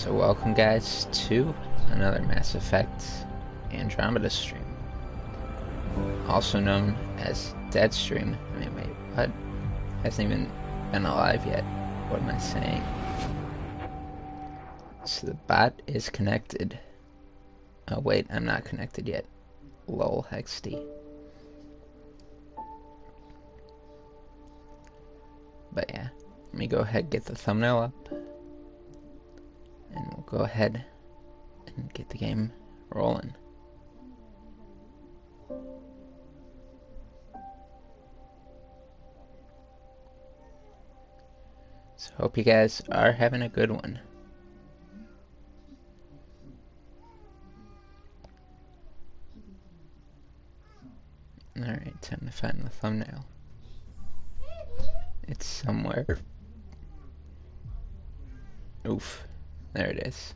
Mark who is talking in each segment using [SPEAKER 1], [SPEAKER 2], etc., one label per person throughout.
[SPEAKER 1] So welcome guys to another Mass Effect Andromeda stream, also known as Dead Stream. I mean, wait, what? Hasn't even been alive yet. What am I saying? So the bot is connected. Oh wait, I'm not connected yet. Lol hexd. But yeah, let me go ahead and get the thumbnail up. And we'll go ahead and get the game rolling. So hope you guys are having a good one. Alright, time to find the thumbnail. It's somewhere. Oof. There it is.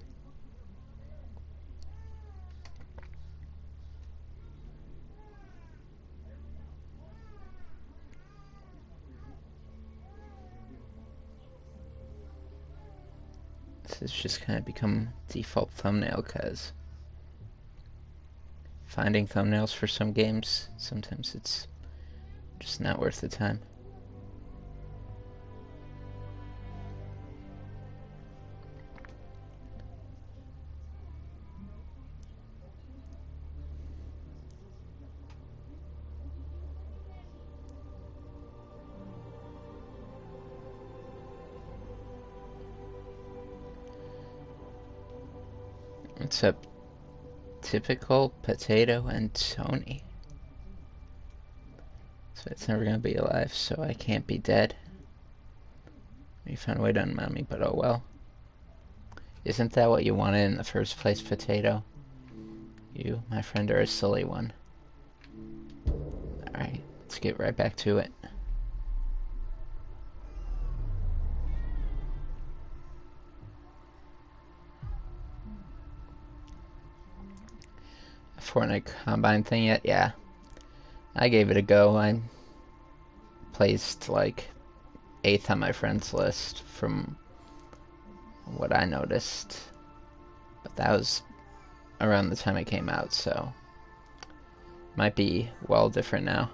[SPEAKER 1] This has just kind of become default thumbnail because finding thumbnails for some games, sometimes it's just not worth the time. What's up, typical potato and Tony? So it's never gonna be alive, so I can't be dead. You found a way to unmount me, but oh well. Isn't that what you wanted in the first place, potato? You, my friend, are a silly one. Alright, let's get right back to it. Fortnite Combine thing yet? Yeah. I gave it a go. I placed like 8th on my friends list from what I noticed. But that was around the time it came out, so might be well different now.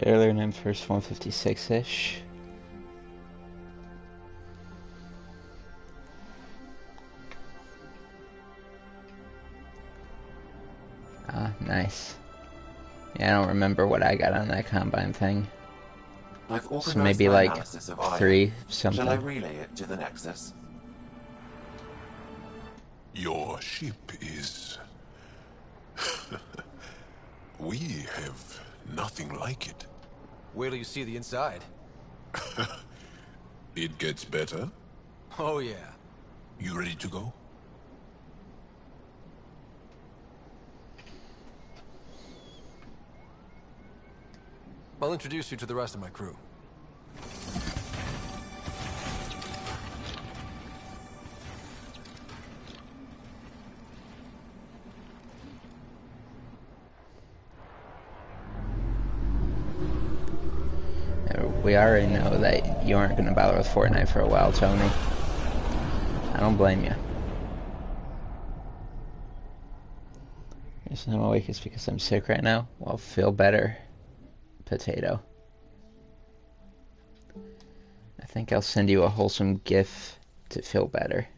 [SPEAKER 1] Earlier than first 156-ish. Ah, nice. Yeah, I don't remember what I got on that Combine thing. So maybe like 3 something.
[SPEAKER 2] Shall I relay it to the Nexus?
[SPEAKER 3] Your ship is... We have nothing like it.
[SPEAKER 4] Wait till you see the inside.
[SPEAKER 3] It gets better.
[SPEAKER 4] Oh yeah.
[SPEAKER 3] You ready to go?
[SPEAKER 4] I'll introduce you to the rest of my crew.
[SPEAKER 1] We already know that you aren't going to bother with Fortnite for a while, Tony. I don't blame you. The reason I'm awake is because I'm sick right now. Well, feel better, potato. I think I'll send you a wholesome GIF to feel better.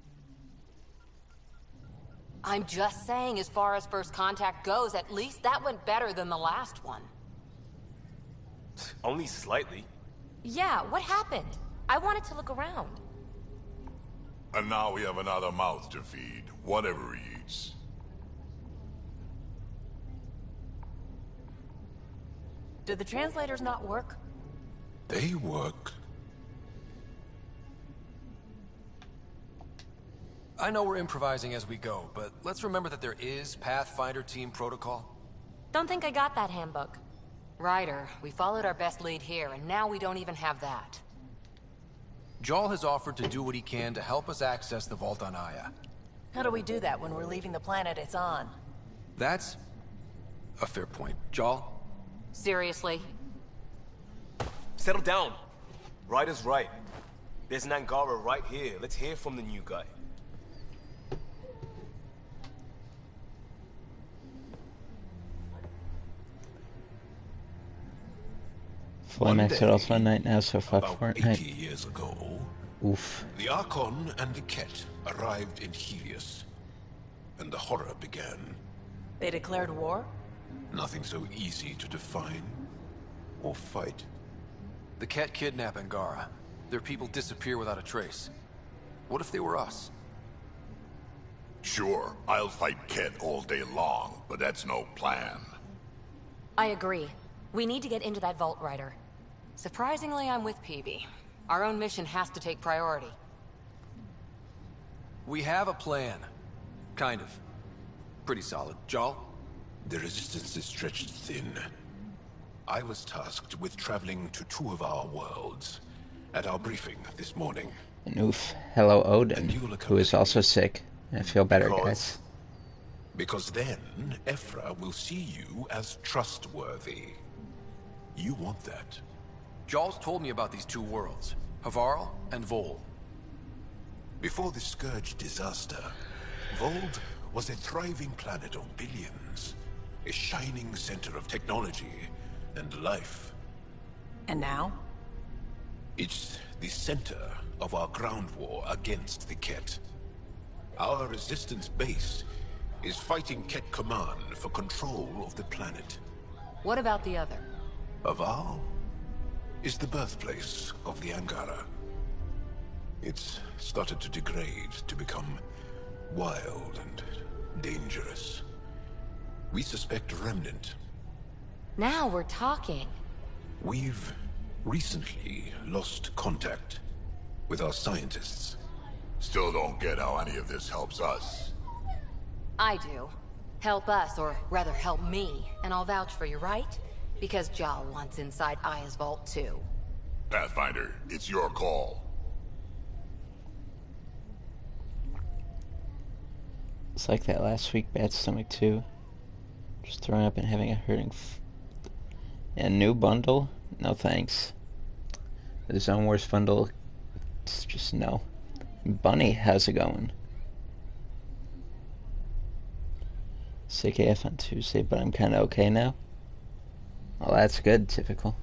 [SPEAKER 5] I'm just saying, as far as first contact goes, at least that went better than the last one.
[SPEAKER 4] Only slightly.
[SPEAKER 5] Yeah, what happened? I wanted to look around.
[SPEAKER 3] And now we have another mouth to feed, whatever he eats.
[SPEAKER 5] Did the translators not work?
[SPEAKER 3] They work.
[SPEAKER 4] I know we're improvising as we go, but let's remember that there is Pathfinder team protocol.
[SPEAKER 5] Don't think I got that handbook. Ryder, we followed our best lead here, and now we don't even have that.
[SPEAKER 4] Jarl has offered to do what he can to help us access the vault on Aya.
[SPEAKER 6] How do we do that when we're leaving the planet it's on?
[SPEAKER 4] That's a fair point. Jarl?
[SPEAKER 5] Seriously?
[SPEAKER 7] Settle down. Ryder's right. There's an Angara right here. Let's hear from the new guy.
[SPEAKER 1] Fully maxed out also night now, so fuck
[SPEAKER 3] About
[SPEAKER 1] Fortnite.
[SPEAKER 3] 80 years ago,
[SPEAKER 1] Oof.
[SPEAKER 3] the Archon and the Ket arrived in Helios, and the horror began.
[SPEAKER 6] They declared war?
[SPEAKER 3] Nothing so easy to define or fight.
[SPEAKER 4] The Ket kidnap Angara. Their people disappear without a trace. What if they were us?
[SPEAKER 3] Sure, I'll fight Ket all day long, but that's no plan.
[SPEAKER 5] I agree. We need to get into that vault, Ryder. Surprisingly, I'm with PB. Our own mission has to take priority.
[SPEAKER 4] We have a plan. Kind of. Pretty solid. Jarl?
[SPEAKER 3] The resistance is stretched thin. I was tasked with traveling to two of our worlds at our briefing this morning.
[SPEAKER 1] And oof. Hello, Odin,
[SPEAKER 3] And you'll
[SPEAKER 1] who is also sick. I feel better,
[SPEAKER 3] Because-
[SPEAKER 1] guys.
[SPEAKER 3] Because then, Ephra will see you as trustworthy. You want that.
[SPEAKER 4] Jarl's told me about these two worlds. Havarl and Vol.
[SPEAKER 3] Before the Scourge disaster, Vold was a thriving planet of billions. A shining center of technology and life.
[SPEAKER 6] And now?
[SPEAKER 3] It's the center of our ground war against the Ket. Our resistance base is fighting Ket Command for control of the planet.
[SPEAKER 5] What about the other?
[SPEAKER 3] Havarl is the birthplace of the Angara. It's started to degrade, to become wild and dangerous. We suspect a remnant.
[SPEAKER 5] Now we're talking.
[SPEAKER 3] We've recently lost contact with our scientists. Still don't get how any of this helps us.
[SPEAKER 5] I do. Help us, or rather help me, and I'll vouch for you, right? Because Jarl wants inside Aya's vault too.
[SPEAKER 3] Pathfinder, it's your call.
[SPEAKER 1] It's like that last week, bad stomach too. Just throwing up and having a hurting. And new bundle? No thanks. The Zone Wars bundle? It's just no. Bunny, how's it going? Sick AF on Tuesday, but I'm kinda okay now. Well, that's good, typical.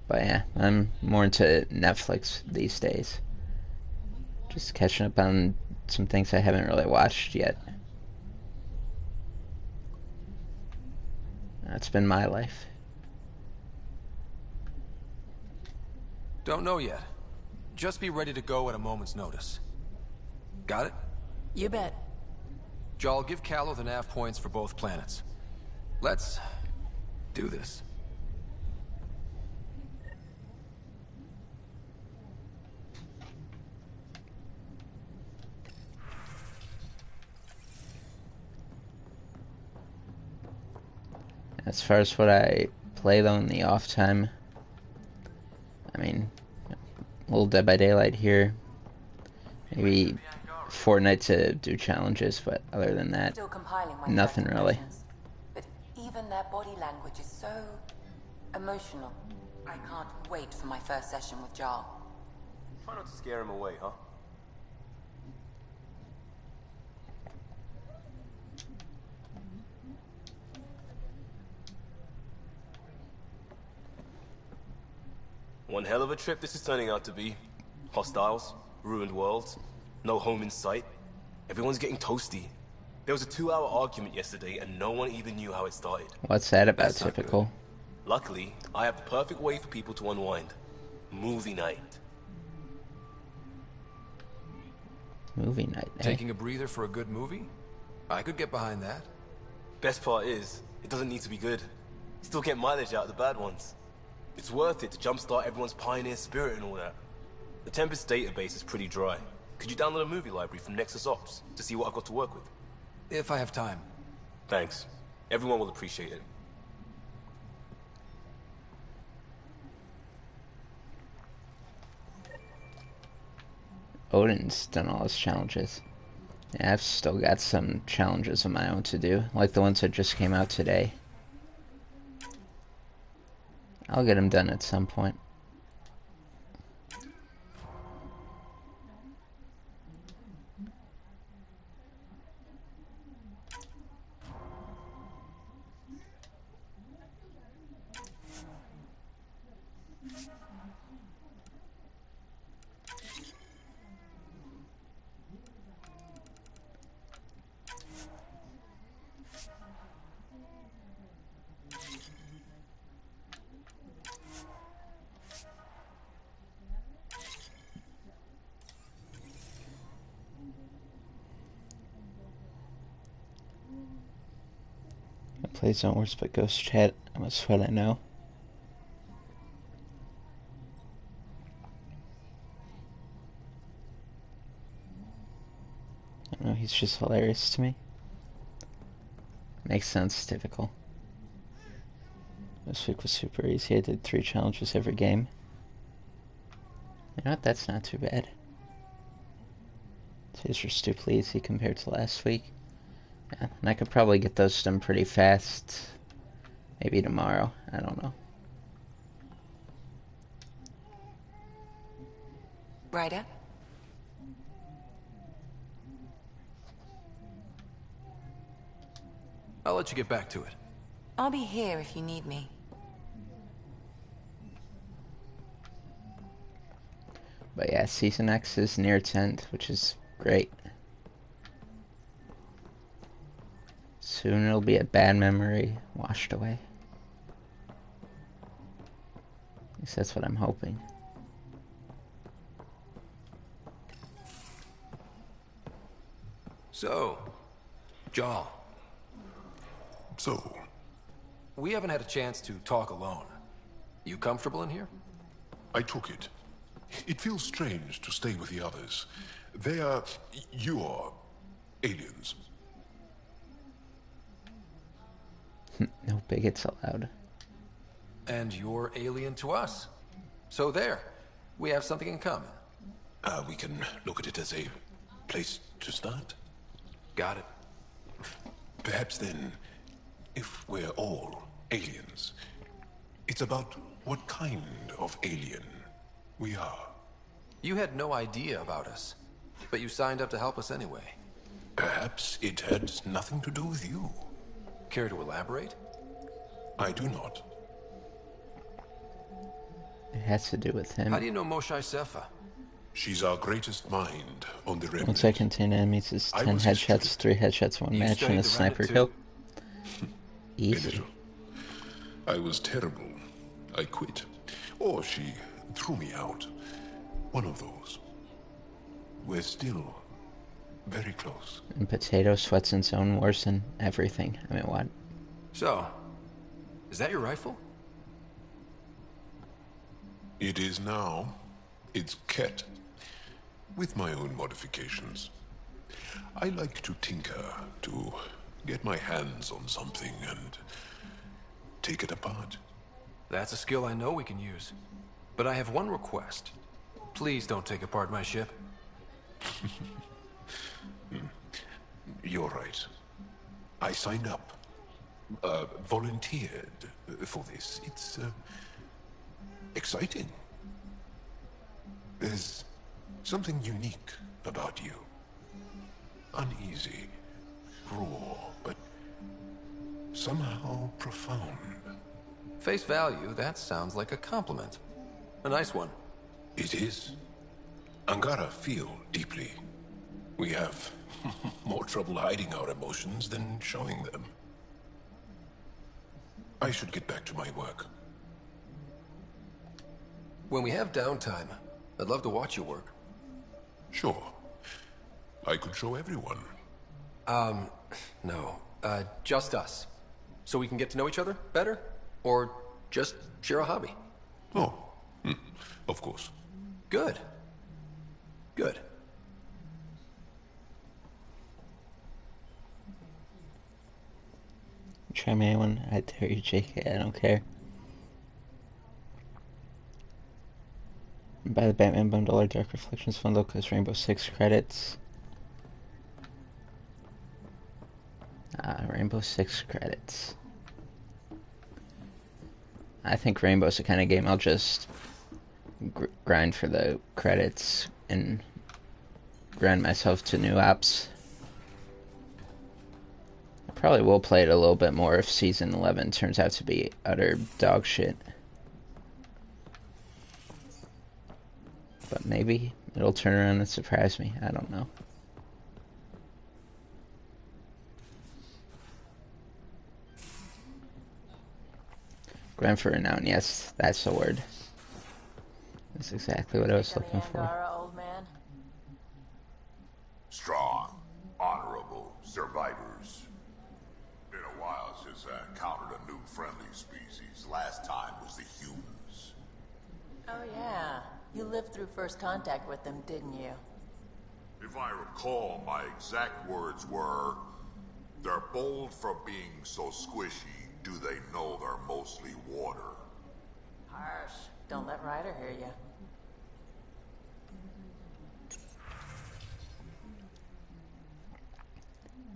[SPEAKER 1] But yeah, I'm more into Netflix these days. Just catching up on some things I haven't really watched yet. That's been my life.
[SPEAKER 4] Don't know yet. Just be ready to go at a moment's notice. Got it?
[SPEAKER 6] You bet.
[SPEAKER 4] Jarl, give Callow the nav points for both planets. Let's do this.
[SPEAKER 1] As far as what I play though in the off time, I mean, a little Dead by Daylight here. Maybe Fortnite to do challenges, but other than that,
[SPEAKER 8] Still compiling my
[SPEAKER 1] nothing
[SPEAKER 8] first
[SPEAKER 1] really.
[SPEAKER 8] impressions. But even their body language is so emotional. I can't wait for my first session with Jarl.
[SPEAKER 7] Try not to scare him away, huh? One hell of a trip this is turning out to be. Hostiles, ruined worlds, no home in sight. Everyone's getting toasty. There was a 2-hour argument yesterday and no one even knew how it started.
[SPEAKER 1] What's that about,
[SPEAKER 4] That's not
[SPEAKER 1] typical?
[SPEAKER 7] Luckily, I have the perfect way for people to unwind. Movie night.
[SPEAKER 1] Movie night, eh?
[SPEAKER 4] Taking a breather for a good movie? I could get behind that.
[SPEAKER 7] Best part is, it doesn't need to be good. Still get mileage out of the bad ones. It's worth it to jumpstart everyone's pioneer spirit and all that. The Tempest database is pretty dry. Could you download a movie library from Nexus Ops to see what I've got to work with?
[SPEAKER 4] If I have time.
[SPEAKER 7] Thanks. Everyone will appreciate it.
[SPEAKER 1] Odin's done all his challenges. Yeah, I've still got some challenges of my own to do, like the ones that just came out today. I'll get them done at some point. Plays don't worse but ghost chat. That's what I know. I don't know, he's just hilarious to me. Makes sense, typical. This week was super easy. I did 3 challenges every game. You know what? That's not too bad. Today's were stupidly easy compared to last week. Yeah, and I could probably get those done pretty fast. Maybe tomorrow. I don't know.
[SPEAKER 8] Ryder?
[SPEAKER 4] I'll let you get back to it.
[SPEAKER 8] I'll be here if you need me.
[SPEAKER 1] But yeah, Season X is near its end, which is great. Soon it'll be a bad memory washed away. At least that's what I'm hoping.
[SPEAKER 4] So, Jaal.
[SPEAKER 3] So,
[SPEAKER 4] We haven't had a chance to talk alone. You comfortable in here?
[SPEAKER 3] I took it. It feels strange to stay with the others. They are... you are... aliens.
[SPEAKER 1] No bigots allowed.
[SPEAKER 4] And you're alien to us. So there. We have something in common.
[SPEAKER 3] We can look at it as a place to start.
[SPEAKER 4] Got it.
[SPEAKER 3] Perhaps then, if we're all aliens, it's about what kind of alien we are.
[SPEAKER 4] You had no idea about us, but you signed up to help us anyway.
[SPEAKER 3] Perhaps it had nothing to do with you.
[SPEAKER 4] Care to elaborate?
[SPEAKER 3] I do not.
[SPEAKER 1] It has to do with him.
[SPEAKER 4] How do you know Moshae Sefa?
[SPEAKER 3] She's our greatest mind on the remnant.
[SPEAKER 1] Once I contain enemies, is 10 headshots, 3 headshots, 1 match, and a sniper kill. Easy.
[SPEAKER 3] I was terrible. I quit. Or she threw me out. One of those. We're still very close.
[SPEAKER 1] And Potato sweats in his own wars and everything. I mean, what?
[SPEAKER 4] So, is that your rifle?
[SPEAKER 3] It is now. It's Ket. With my own modifications. I like to tinker, to get my hands on something and take it apart.
[SPEAKER 4] That's a skill I know we can use. But I have one request. Please don't take apart my ship.
[SPEAKER 3] You're right. I signed up. Volunteered for this. It's exciting. There's something unique about you. Uneasy, raw, but somehow profound.
[SPEAKER 4] Face value, that sounds like a compliment. A nice one.
[SPEAKER 3] It is. Angara feel deeply. We have more trouble hiding our emotions than showing them. I should get back to my work.
[SPEAKER 4] When we have downtime, I'd love to watch you work.
[SPEAKER 3] Sure. I could show everyone.
[SPEAKER 4] No. Just us. So we can get to know each other better? Or just share a hobby?
[SPEAKER 3] Oh, of course.
[SPEAKER 4] Good. Good.
[SPEAKER 1] Try me anyone. I dare you, JK. I don't care. Buy the Batman bundle or Dark Reflections bundle because Rainbow Six credits. Rainbow Six credits. I think Rainbow's the kind of game I'll just grind for the credits and grind myself to new apps. I probably will play it a little bit more if Season 11 turns out to be utter dog shit. But maybe it'll turn around and surprise me. I don't know. Grind for renown, yes, that's the word. That's exactly what I was looking for.
[SPEAKER 6] Angara, old man?
[SPEAKER 3] Strong, honorable survivors. Been a while since I encountered a new friendly species. Last time was the humans.
[SPEAKER 6] Oh, yeah. You lived through first contact with them, didn't you?
[SPEAKER 3] If I recall, my exact words were, "They're bold for being so squishy. Do they know they're mostly water?"
[SPEAKER 6] Harsh. Don't let Ryder hear you.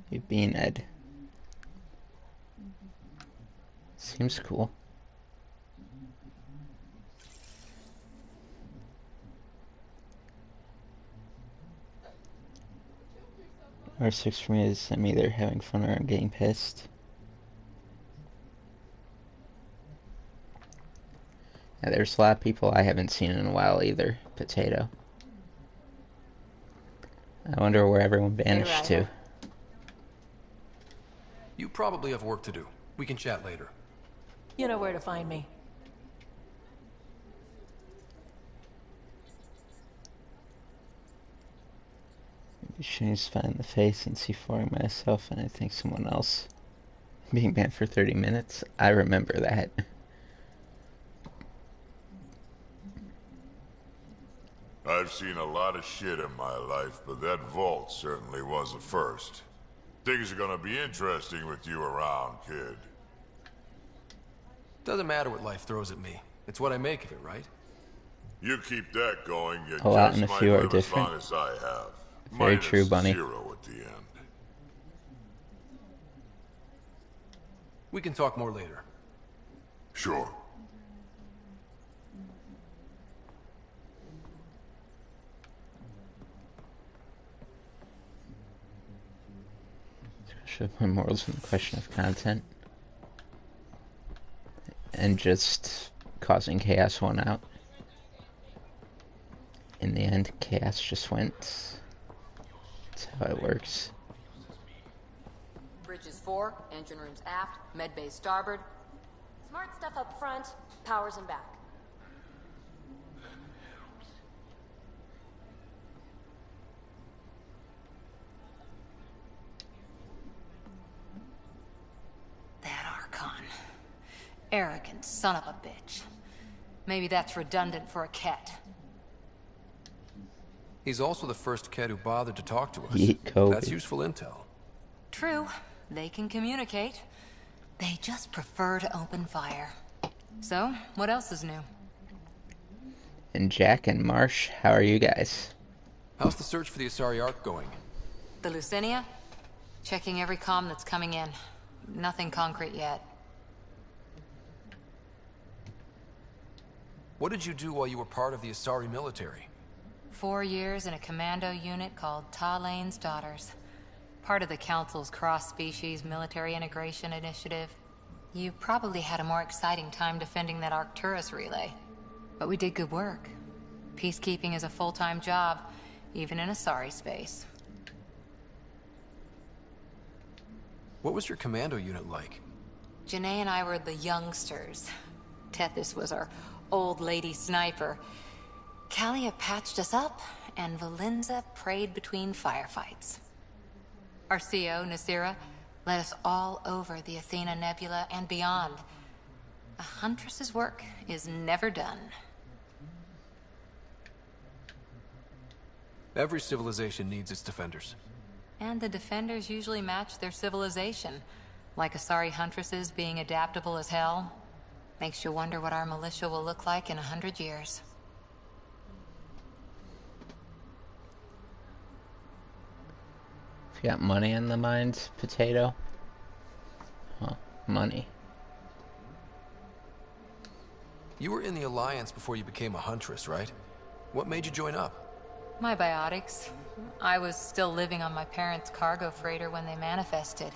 [SPEAKER 1] You being Ed. Seems cool. R6 for me is I'm either having fun or I'm getting pissed. Yeah, there's a lot of people I haven't seen in a while either. Potato. I wonder where everyone vanished to.
[SPEAKER 4] You probably have work to do. We can chat later.
[SPEAKER 6] You know where to find me.
[SPEAKER 1] Maybe shooting spot in the face and C4ing myself and I think someone else. Being banned for 30 minutes. I remember that.
[SPEAKER 3] I've seen a lot of shit in my life, but that vault certainly was a first. Things are gonna be interesting with you around, kid.
[SPEAKER 4] Doesn't matter what life throws at me. It's what I make of it, right?
[SPEAKER 3] You keep that going, you
[SPEAKER 1] A lot
[SPEAKER 3] just
[SPEAKER 1] and a
[SPEAKER 3] might
[SPEAKER 1] few are
[SPEAKER 3] live
[SPEAKER 1] different.
[SPEAKER 3] as long as I have.
[SPEAKER 1] Very
[SPEAKER 3] Minus
[SPEAKER 1] true, Bunny.
[SPEAKER 3] 0 at the end.
[SPEAKER 4] We can talk more later.
[SPEAKER 3] Sure.
[SPEAKER 1] Should put morals in the question of content. And just causing chaos won out. In the end, chaos just went. That's how it works.
[SPEAKER 5] Bridges 4, engine rooms aft, med bay starboard.
[SPEAKER 9] Smart stuff up front, powers in back.
[SPEAKER 5] That Archon. Arrogant son of a bitch. Maybe that's redundant for a Ket.
[SPEAKER 4] He's also the first kid who bothered to talk to us.
[SPEAKER 1] Yeet, Kobe.
[SPEAKER 4] That's useful intel.
[SPEAKER 5] True, they can communicate. They just prefer to open fire. So, what else is new?
[SPEAKER 1] And Jack and Marsh, how are you guys?
[SPEAKER 4] How's the search for the Asari Ark going?
[SPEAKER 5] The Lucinia? Checking every comm that's coming in. Nothing concrete yet.
[SPEAKER 4] What did you do while you were part of the Asari military?
[SPEAKER 5] 4 years in a commando unit called Talane's Daughters. Part of the Council's cross-species military integration initiative. You probably had a more exciting time defending that Arcturus relay. But we did good work. Peacekeeping is a full-time job, even in Asari space.
[SPEAKER 4] What was your commando unit like?
[SPEAKER 5] Janae and I were the youngsters. Tethys was our old lady sniper. Kalia patched us up, and Valenza prayed between firefights. Our CO, Nasira, led us all over the Athena Nebula and beyond. A huntress's work is never done.
[SPEAKER 4] Every civilization needs its defenders.
[SPEAKER 5] And the defenders usually match their civilization. like Asari Huntresses being adaptable as hell. Makes you wonder what our militia will look like in 100 years.
[SPEAKER 1] If you got money in the mines, potato. Huh, money.
[SPEAKER 4] You were in the Alliance before you became a Huntress, right? What made you join up?
[SPEAKER 5] My biotics. I was still living on my parents' cargo freighter when they manifested.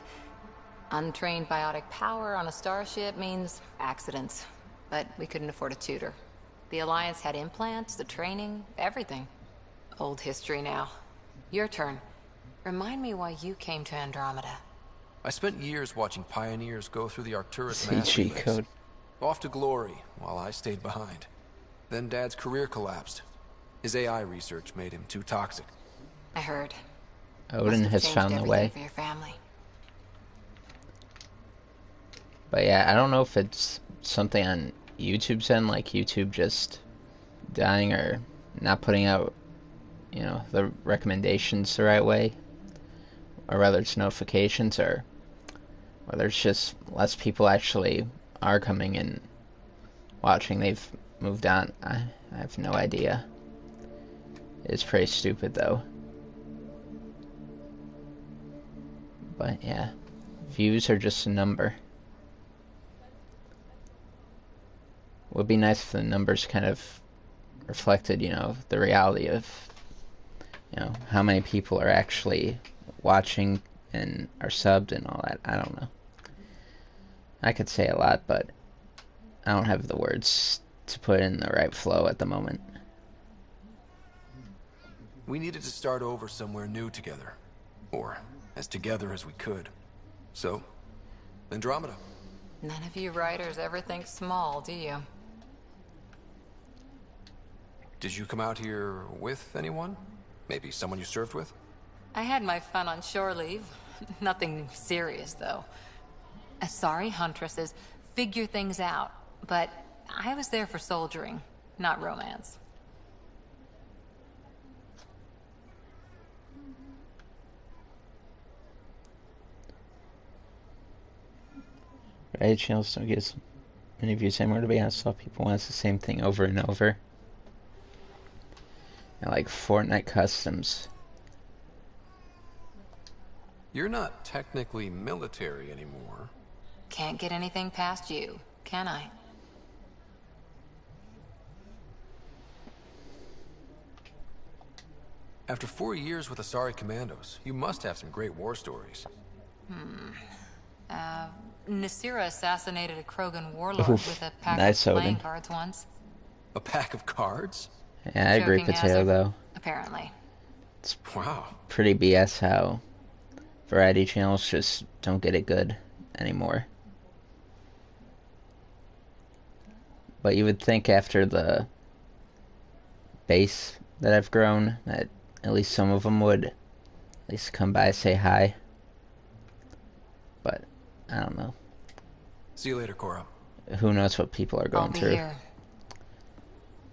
[SPEAKER 5] Untrained biotic power on a starship means accidents. But we couldn't afford a tutor. The Alliance had implants, the training, everything. Old history now. Your turn. Remind me why you came to Andromeda.
[SPEAKER 4] I spent years watching pioneers go through the Arcturus
[SPEAKER 1] CG
[SPEAKER 4] mass relays.
[SPEAKER 1] code.
[SPEAKER 4] Off to glory, while I stayed behind. Then Dad's career collapsed. His AI research made him too toxic.
[SPEAKER 5] I heard.
[SPEAKER 1] Odin has found the way.
[SPEAKER 5] For your family.
[SPEAKER 1] But yeah, I don't know if it's something on YouTube's end, like YouTube just dying or not putting out, you know, the recommendations the right way, or whether it's notifications, or whether it's just less people actually are coming and watching. They've moved on. I have no idea. It's pretty stupid though. But yeah, views are just a number. Would be nice if the numbers kind of reflected, you know, the reality of, you know, how many people are actually watching and are subbed and all that. I don't know. I could say a lot, but I don't have the words to put in the right flow at the moment.
[SPEAKER 4] We needed to start over somewhere new together. Or as together as we could. So, Andromeda.
[SPEAKER 5] None of you writers ever think small, do you?
[SPEAKER 4] Did you come out here with anyone? Maybe someone you served with?
[SPEAKER 5] I had my fun on shore leave. Nothing serious, though. Asari Huntresses figure things out, but I was there for soldiering, not romance.
[SPEAKER 1] Right, channels don't get as many views anymore, to be honest. All people want the same thing over and over. I like Fortnite customs.
[SPEAKER 4] You're not technically military anymore.
[SPEAKER 5] Can't get anything past you, can I?
[SPEAKER 4] After 4 years with Asari Commandos, you must have some great war stories.
[SPEAKER 5] Nasira assassinated a Krogan warlord
[SPEAKER 1] Oof,
[SPEAKER 5] with a pack
[SPEAKER 1] nice
[SPEAKER 5] of playing
[SPEAKER 1] Odin.
[SPEAKER 5] cards once.
[SPEAKER 4] A pack of cards?
[SPEAKER 1] Yeah, I agree,
[SPEAKER 5] Joking
[SPEAKER 1] Potato,
[SPEAKER 5] hazard,
[SPEAKER 1] though.
[SPEAKER 5] Apparently.
[SPEAKER 4] Wow.
[SPEAKER 1] Pretty BS how variety channels just don't get it good anymore. But you would think after the base that I've grown that at least some of them would at least come by, say hi. But I don't know.
[SPEAKER 4] See you later, Cora.
[SPEAKER 1] Who knows what people are
[SPEAKER 5] I'll
[SPEAKER 1] going
[SPEAKER 5] be
[SPEAKER 1] through
[SPEAKER 5] here.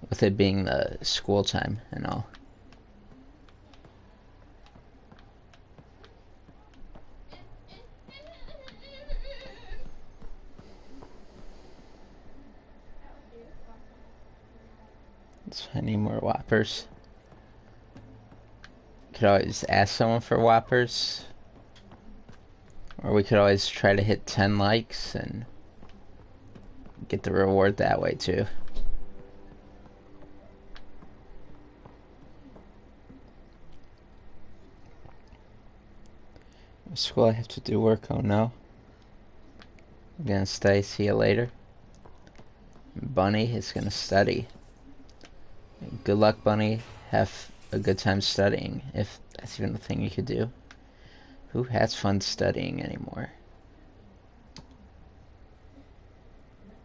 [SPEAKER 1] with it being the school time and all. I need more Whoppers. Could always ask someone for Whoppers. Or we could always try to hit 10 likes and get the reward that way too. School, I have to do work. Oh no. I'm gonna stay. See you later. Bunny is gonna study. Good luck, Bunny. Have a good time studying, if that's even a thing you could do. Who has fun studying anymore?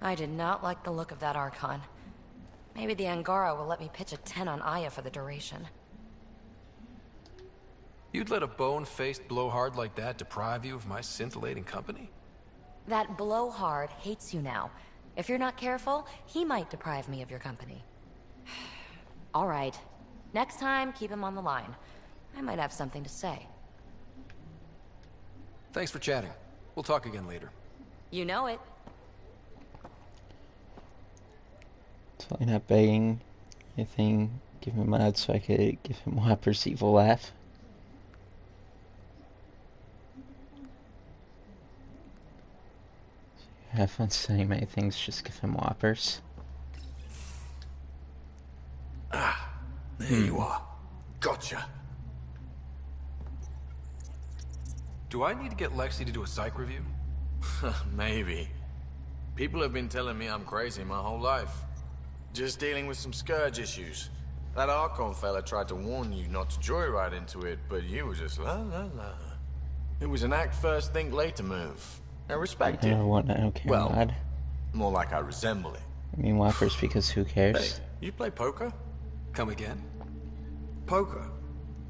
[SPEAKER 9] I did not like the look of that Archon. Maybe the Angara will let me pitch a 10 on Aya for the duration.
[SPEAKER 4] You'd let a bone-faced blowhard like that deprive you of my scintillating company?
[SPEAKER 9] That blowhard hates you now. If you're not careful, he might deprive me of your company. All right. Next time, keep him on the line. I might have something to say.
[SPEAKER 4] Thanks for chatting. We'll talk again later.
[SPEAKER 9] You know it.
[SPEAKER 1] Totally not begging anything. Give him mods so I could give him Whopper's evil laugh. Have fun saying many things, just give him Whoppers.
[SPEAKER 3] Ah, there you are. Gotcha.
[SPEAKER 4] Do I need to get Lexi to do a psych review?
[SPEAKER 10] Maybe. People have been telling me I'm crazy my whole life. Just dealing with some scourge issues. That Archon fella tried to warn you not to joyride into it, but you were just la la la. It was an act first, think later move. I respect it.
[SPEAKER 1] I don't care,
[SPEAKER 10] well,
[SPEAKER 1] mod.
[SPEAKER 10] more like I resemble it.
[SPEAKER 1] I mean Whoppers because who cares?
[SPEAKER 10] Hey, you play poker?
[SPEAKER 4] Come again?
[SPEAKER 10] Poker.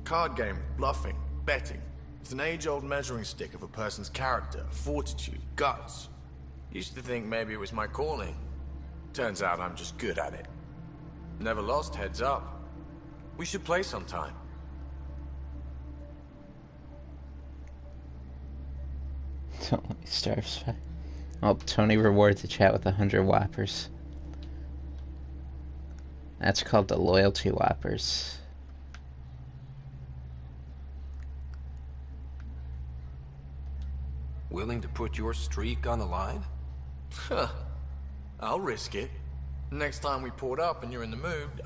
[SPEAKER 10] Card game, bluffing, betting. It's an age-old measuring stick of a person's character, fortitude, guts. Used to think maybe it was my calling. Turns out I'm just good at it. Never lost, heads up. We should play sometime.
[SPEAKER 1] Don't let me starve, Spy. Oh, Tony rewards the chat with 100 Whoppers. That's called the loyalty Whoppers.
[SPEAKER 4] Willing to put your streak on the line?
[SPEAKER 10] Huh. I'll risk it. Next time we port up and you're in the mood,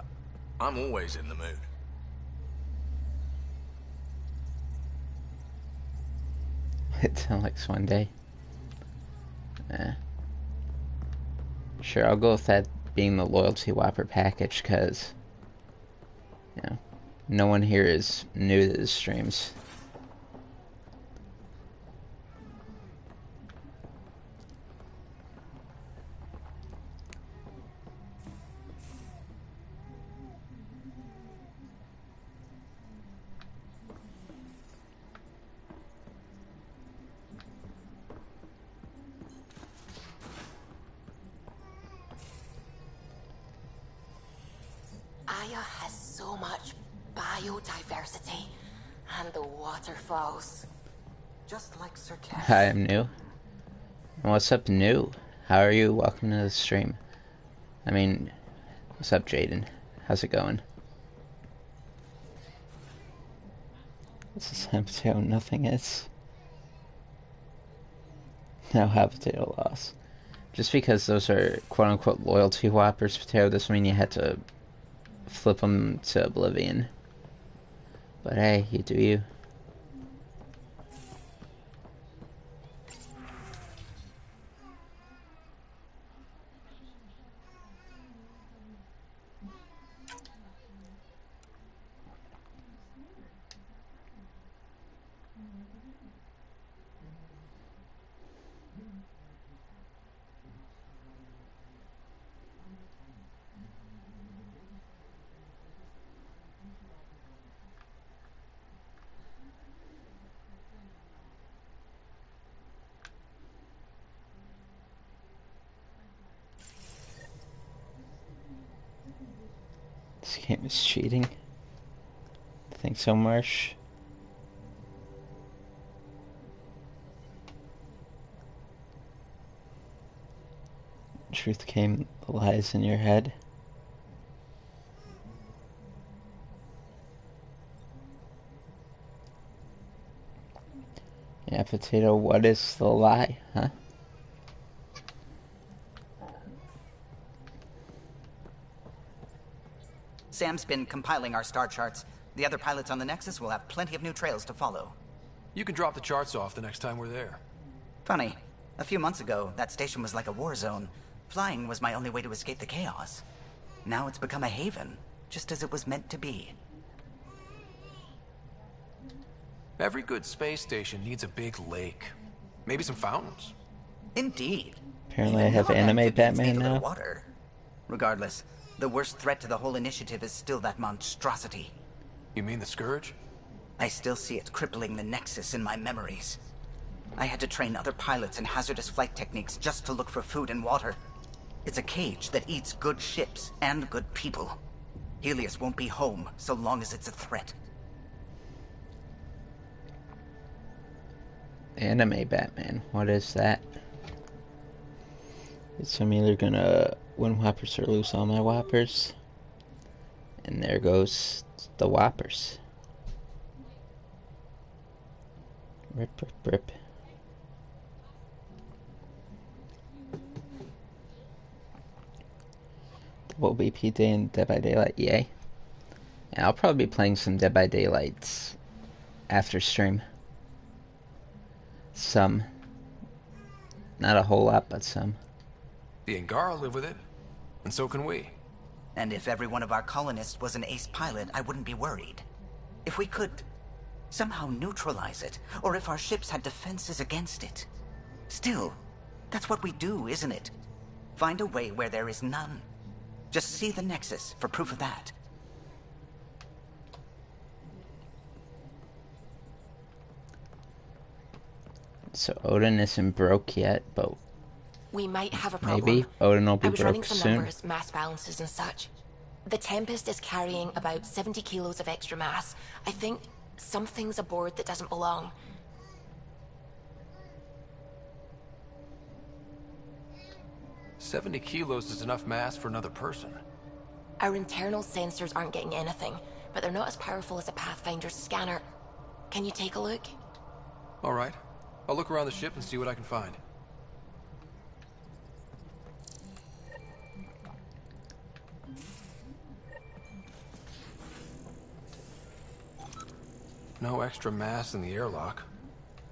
[SPEAKER 10] I'm always in the mood.
[SPEAKER 1] It Alex one day. Sure, I'll go with that being the loyalty Whopper package, because, you know, no one here is new to the streams.
[SPEAKER 8] Aya has so much biodiversity, and the waterfalls. Just like Sir Cash.
[SPEAKER 1] Hi, I'm New. And what's up, New? How are you? Welcome to the stream. I mean, what's up, Jaden? How's it going? This is ham potato, nothing is. No ham potato loss. Just because those are quote-unquote loyalty Whoppers potato doesn't mean you had to flip them to oblivion. But hey, you do you. This game is cheating. Think so, Marsh? Truth came, the lies in your head. Yeah, potato, what is the lie, huh?
[SPEAKER 11] Sam's been compiling our star charts. The other pilots on the Nexus will have plenty of new trails to follow.
[SPEAKER 4] You can drop the charts off the next time we're there.
[SPEAKER 11] Funny, a few months ago, that station was like a war zone. Flying was my only way to escape the chaos. Now it's become a haven, just as it was meant to be.
[SPEAKER 4] Every good space station needs a big lake. Maybe some fountains.
[SPEAKER 11] Indeed.
[SPEAKER 1] Apparently I have anime Batman now.
[SPEAKER 11] Water. Regardless, the worst threat to the whole initiative is still that monstrosity.
[SPEAKER 4] You mean the Scourge?
[SPEAKER 11] I still see it crippling the Nexus in my memories. I had to train other pilots in hazardous flight techniques just to look for food and water. It's a cage that eats good ships and good people. Helios won't be home so long as it's a threat.
[SPEAKER 1] Anime Batman. What is that? It's I'm either gonna win Whoppers or lose all my Whoppers. And there goes the Whoppers. Rip, rip, rip. Double BP Day and Dead by Daylight, yay. And I'll probably be playing some Dead by Daylights after stream. Some. Not a whole lot, but some.
[SPEAKER 4] The Angara live with it, and so can we.
[SPEAKER 11] And if every one of our colonists was an ace pilot, I wouldn't be worried. If we could somehow neutralize it, or if our ships had defenses against it. Still, that's what we do, isn't it? Find a way where there is none. Just see the Nexus for proof of that.
[SPEAKER 1] So Odin isn't broke yet, but
[SPEAKER 5] We might have a problem.
[SPEAKER 1] maybe Odin will be
[SPEAKER 5] I was running
[SPEAKER 1] broke
[SPEAKER 5] some
[SPEAKER 1] soon.
[SPEAKER 5] numbers, mass balances and such. The Tempest is carrying about 70 kilos of extra mass. I think something's aboard that doesn't belong.
[SPEAKER 4] 70 kilos is enough mass for another person.
[SPEAKER 5] Our internal sensors aren't getting anything, but they're not as powerful as a Pathfinder's scanner. Can you take a look?
[SPEAKER 4] All right. I'll look around the ship and see what I can find. No extra mass in the airlock.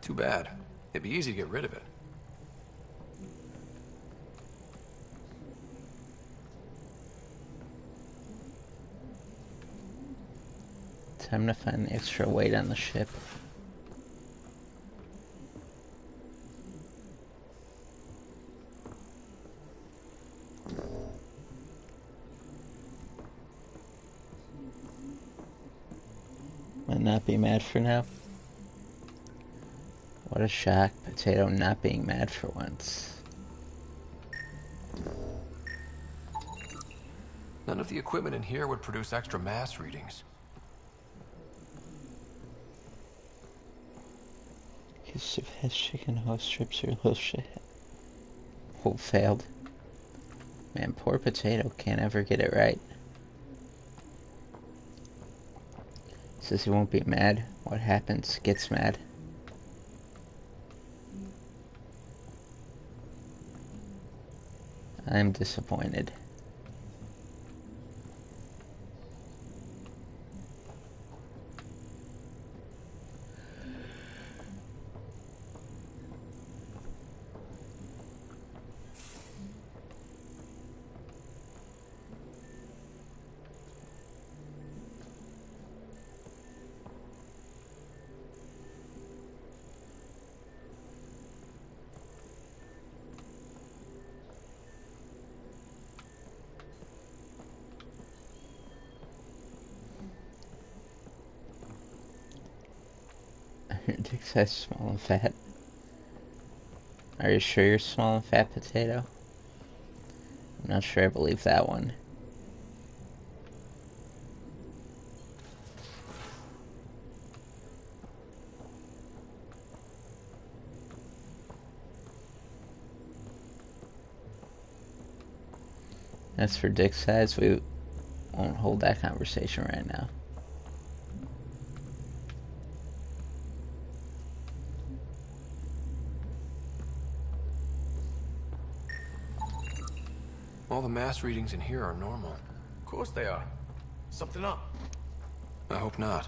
[SPEAKER 4] Too bad. It'd be easy to get rid of it.
[SPEAKER 1] Time to find the extra weight on the ship. Might not be mad for now. What a shock. Potato not being mad for once.
[SPEAKER 4] None of the equipment in here would produce extra mass readings.
[SPEAKER 1] Case of his chicken host strips or little shit. Hope failed. Man, poor Potato can't ever get it right. Says he won't be mad. What happens? Gets mad. I'm disappointed. Your dick size small and fat. Are you sure you're small and fat, Potato? I'm not sure I believe that one. As for dick size, we won't hold that conversation right now.
[SPEAKER 4] All the mass readings in here are normal.
[SPEAKER 10] Of course they are. Something up.
[SPEAKER 4] I hope not.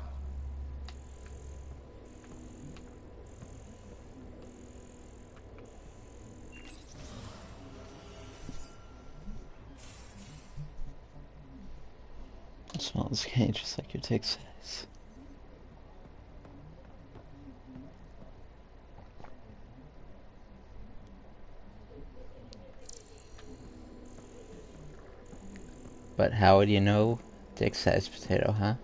[SPEAKER 1] It smells gay just like your dick size. But how would you know dick size, Potato, huh?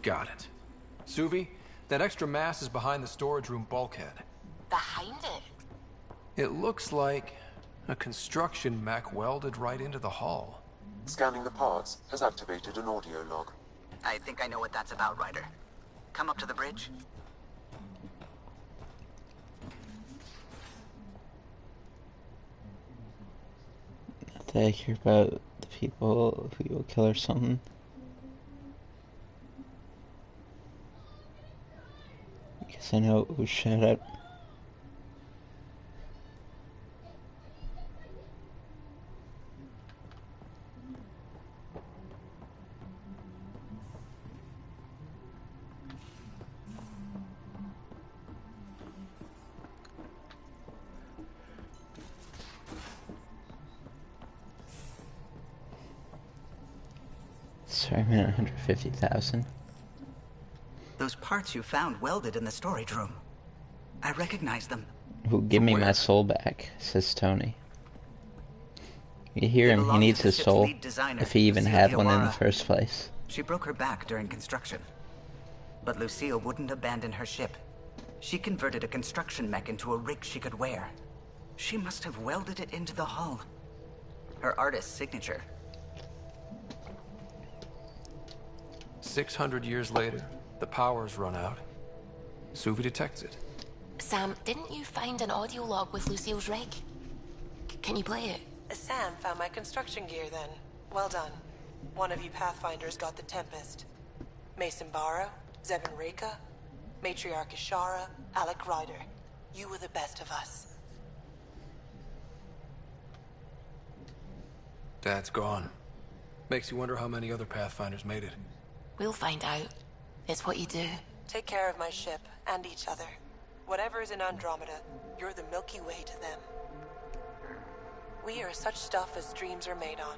[SPEAKER 4] Got it. Suvi, that extra mass is behind the storage room bulkhead.
[SPEAKER 8] Behind it?
[SPEAKER 4] It looks like a construction mech welded right into the hull.
[SPEAKER 2] Scanning the parts has activated an audio log.
[SPEAKER 11] I think I know what that's about, Ryder. Come up to the bridge.
[SPEAKER 1] Did I hear about the people who you will kill or something? Because I know who shut up. Sorry, I meant 150,000.
[SPEAKER 11] Those parts you found welded in the storage room. I recognize them.
[SPEAKER 1] Who give me my soul back, says Tony. You hear him, he needs his soul, if he even had one in the first place.
[SPEAKER 11] She broke her back during construction. But Lucille wouldn't abandon her ship. She converted a construction mech into a rig she could wear. She must have welded it into the hull. Her artist's signature.
[SPEAKER 4] 600 years later, the power's run out. Suvi detects it.
[SPEAKER 12] Sam, didn't you find an audio log with Lucille's rig? Can you play it?
[SPEAKER 13] Sam found my construction gear then. Well done. One of you Pathfinders got the Tempest. Mason Barrow, Zevin Reka, Matriarch Ishara, Alec Ryder. You were the best of us.
[SPEAKER 4] Dad's gone. Makes you wonder how many other Pathfinders made it.
[SPEAKER 12] We'll find out. It's what you do.
[SPEAKER 13] Take care of my ship and each other. Whatever is in Andromeda, you're the Milky Way to them. We are such stuff as dreams are made on,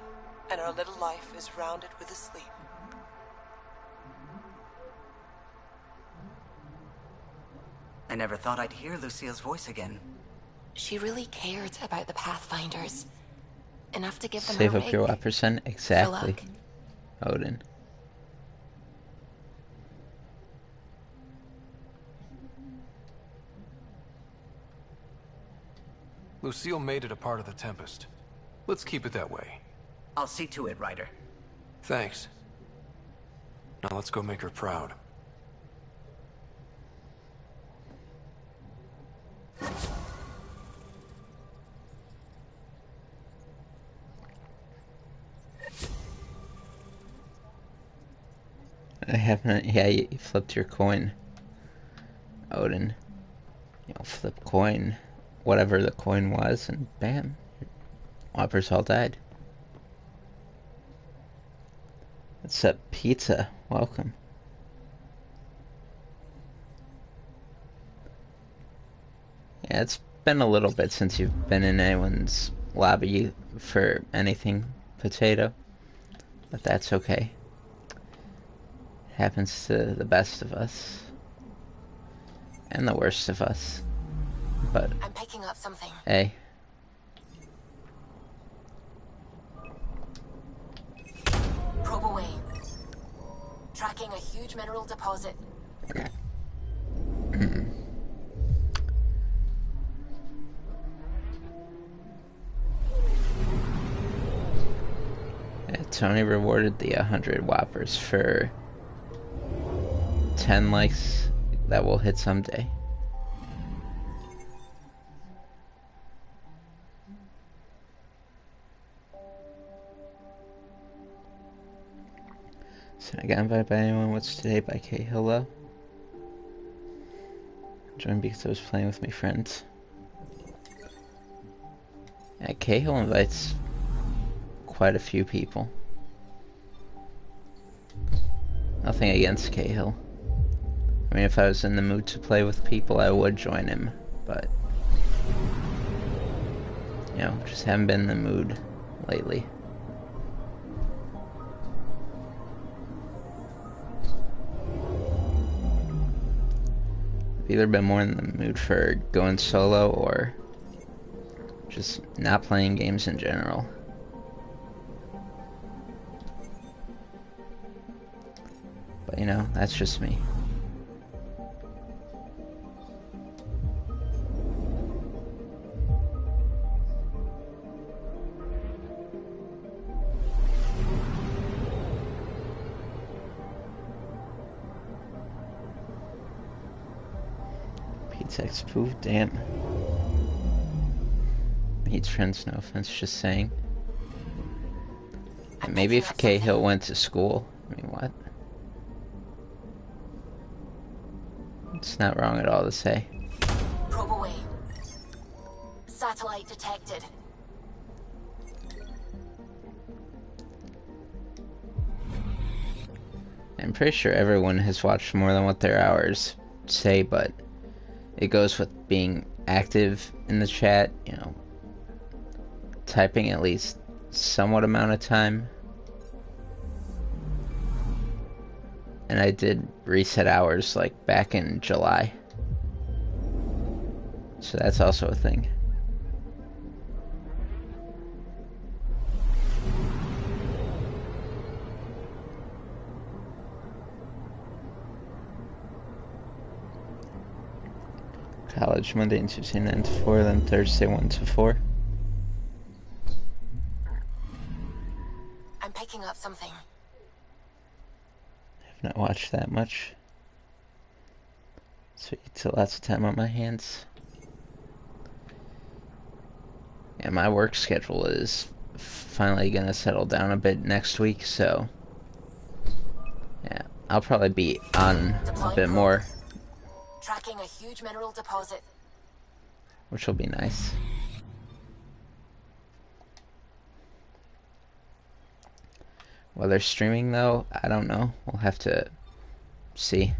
[SPEAKER 13] and our little life is rounded with a sleep.
[SPEAKER 11] I never thought I'd hear Lucille's voice again.
[SPEAKER 12] She really cared about the Pathfinders. Enough to give them
[SPEAKER 1] Save
[SPEAKER 12] her
[SPEAKER 1] up
[SPEAKER 12] rig.
[SPEAKER 1] your Whopper, exactly. Odin.
[SPEAKER 4] Lucille made it a part of the Tempest. Let's keep it that way.
[SPEAKER 11] I'll see to it, Ryder.
[SPEAKER 4] Thanks. Now let's go make her proud.
[SPEAKER 1] I haven't. Yeah, you flipped your coin, Odin. You know, flip coin, whatever the coin was, and bam, Whoppers all died. What's up, pizza? Welcome. Yeah, it's been a little bit since you've been in anyone's lobby for anything potato, but that's okay. Happens to the best of us. And the worst of us. But
[SPEAKER 12] I'm picking up something.
[SPEAKER 1] Hey.
[SPEAKER 12] Probe away. Tracking a huge mineral deposit. Yeah, Tony rewarded the 100 Whoppers for 10 likes that will hit someday. So I got invited by anyone. What's today by K. Hello? Joined because I was playing with my friends. Yeah, Cahill invites quite a few people. Nothing against Cahill. I mean, if I was in the mood to play with people, I would join him, but you know, just haven't been in the mood lately. I've either been more in the mood for going solo or just not playing games in general. But But, you know, that's just me. Pete's poof, damn. Pete's friends, no offense, just saying. And maybe if Cahill went to school. I mean, what? It's not wrong at all to say.
[SPEAKER 9] Probe away. Satellite detected.
[SPEAKER 12] I'm pretty sure everyone has watched more than what their hours say, but it goes with being active in the chat, you know, typing at least somewhat amount of time. And I did reset hours like back in July. So that's also a thing. College Monday and Tuesday 9 to 4, then Thursday 1 to 4.
[SPEAKER 9] I'm picking up something.
[SPEAKER 12] I've not watched that much. Sweet, so lots of time on my hands. And my work schedule is finally gonna settle down a bit next week, so yeah, I'll probably be on a bit more.
[SPEAKER 9] Tracking a huge mineral deposit.
[SPEAKER 12] Which will be nice. Whether streaming though, I don't know. We'll have to see.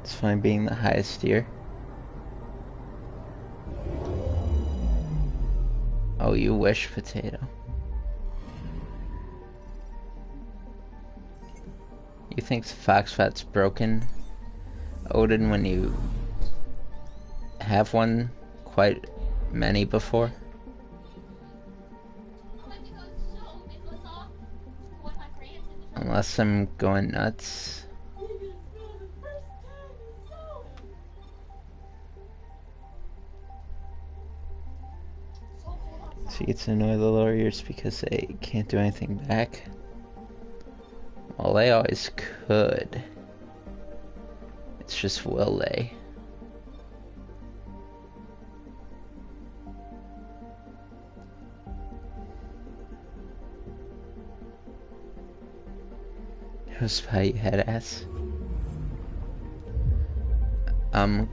[SPEAKER 12] It's fine being the highest tier. Oh, you wish, potato. You think Foxfat's broken, Odin, when you have won quite many before? Unless I'm going nuts. So you get to annoy the lawyers because they can't do anything back? Well, they always could. It's just, will they? No spy, you head ass.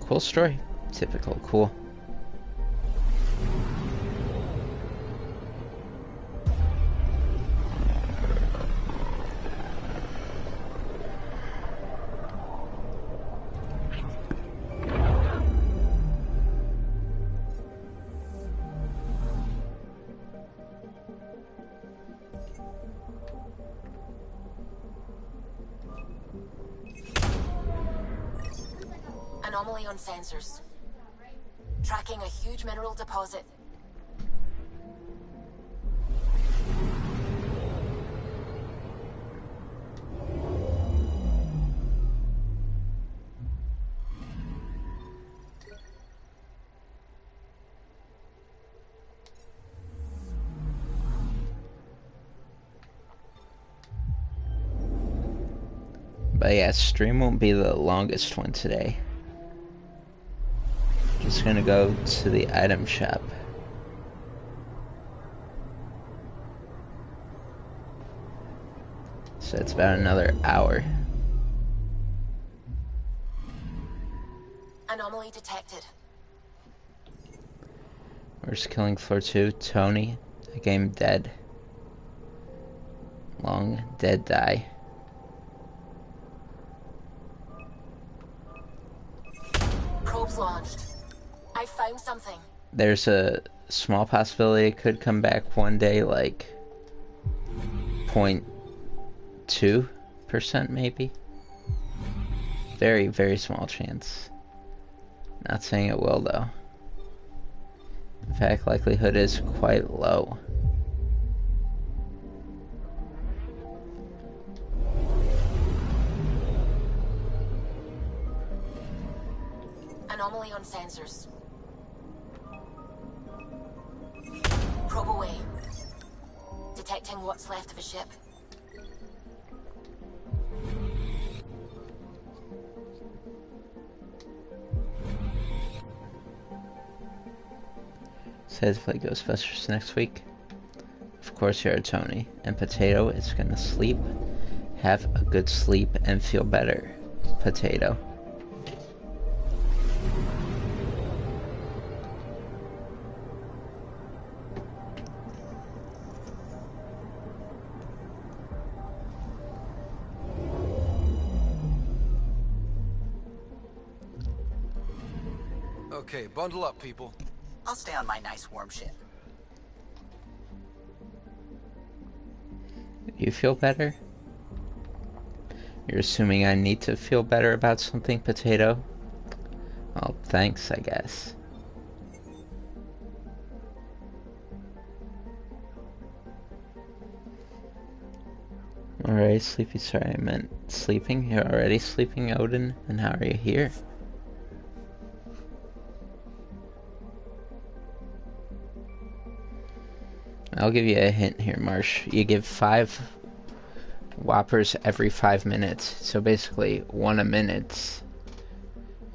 [SPEAKER 12] Cool story. Typical cool.
[SPEAKER 9] Anomaly on sensors. Tracking a huge mineral deposit.
[SPEAKER 12] But yeah, stream won't be the longest one today. Just gonna go to the item shop. So it's about another hour.
[SPEAKER 9] Anomaly detected.
[SPEAKER 12] Where's killing floor 2? Tony. The game dead. Long dead die.
[SPEAKER 9] Probes launched. I found something.
[SPEAKER 12] There's a small possibility it could come back one day, like 0.2% maybe. very, very small chance. Not saying it will, though. In fact, likelihood is quite low.
[SPEAKER 6] Anomaly on sensors. Probe away. Detecting what's left of a ship.
[SPEAKER 12] Says play Ghostbusters next week. Of course you are, Tony. And Potato is gonna sleep. Have a good sleep and feel better, Potato.
[SPEAKER 4] Okay, bundle up, people.
[SPEAKER 11] I'll stay on my nice warm ship.
[SPEAKER 12] You feel better? You're assuming I need to feel better about something, Potato? Well, thanks, I guess. Alright, sleepy. Sorry, I meant sleeping. You're already sleeping, Odin? And how are you here? I'll give you a hint here, Marsh. You give 5 Whoppers every 5 minutes. So basically, 1 a minute.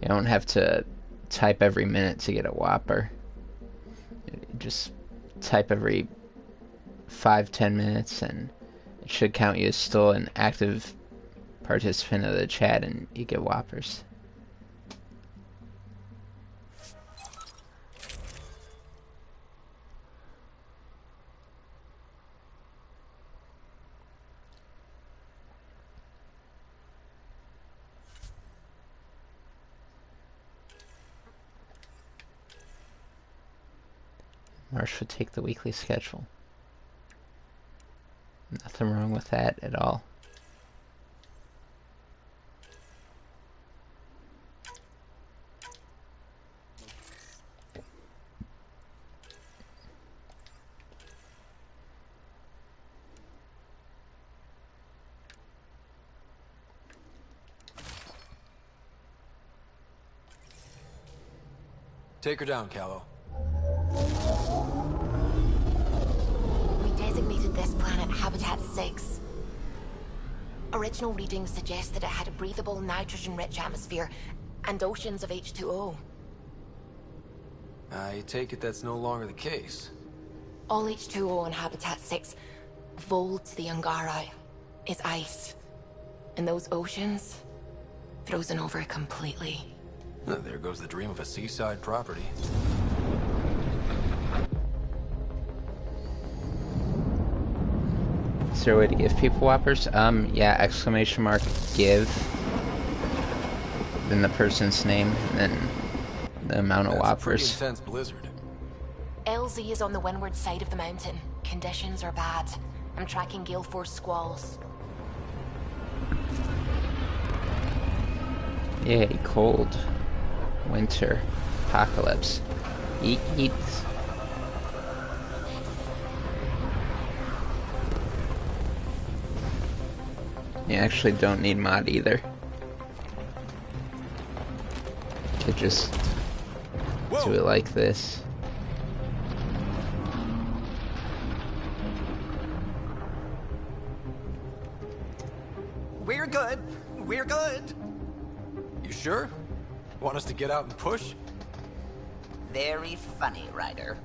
[SPEAKER 12] You don't have to type every minute to get a Whopper. You just type every 5-10 minutes and it should count you as still an active participant of the chat and you get Whoppers. Marsh would take the weekly schedule. Nothing wrong with that at all.
[SPEAKER 4] Take her down, Callow.
[SPEAKER 6] We designated this planet Habitat 6. Original readings suggest that it had a breathable, nitrogen-rich atmosphere and oceans of H2O.
[SPEAKER 4] I take it that's no longer the case.
[SPEAKER 6] All H2O on Habitat 6, vol to the Angara, is ice. And those oceans, frozen over completely.
[SPEAKER 4] There goes the dream of a seaside property.
[SPEAKER 12] Is there a way to give people Whoppers? Yeah, exclamation mark give, then the person's name, and then the amount of Whoppers.
[SPEAKER 4] Pretty intense blizzard.
[SPEAKER 6] LZ is on the windward side of the mountain. Conditions are bad. I'm tracking gale force squalls.
[SPEAKER 12] Yay, cold. Winter. Apocalypse. Eat, eat. You actually don't need mod either. You could just do it like this.
[SPEAKER 11] We're good. We're good.
[SPEAKER 4] You sure? Want us to get out and push?
[SPEAKER 11] Very funny, Ryder.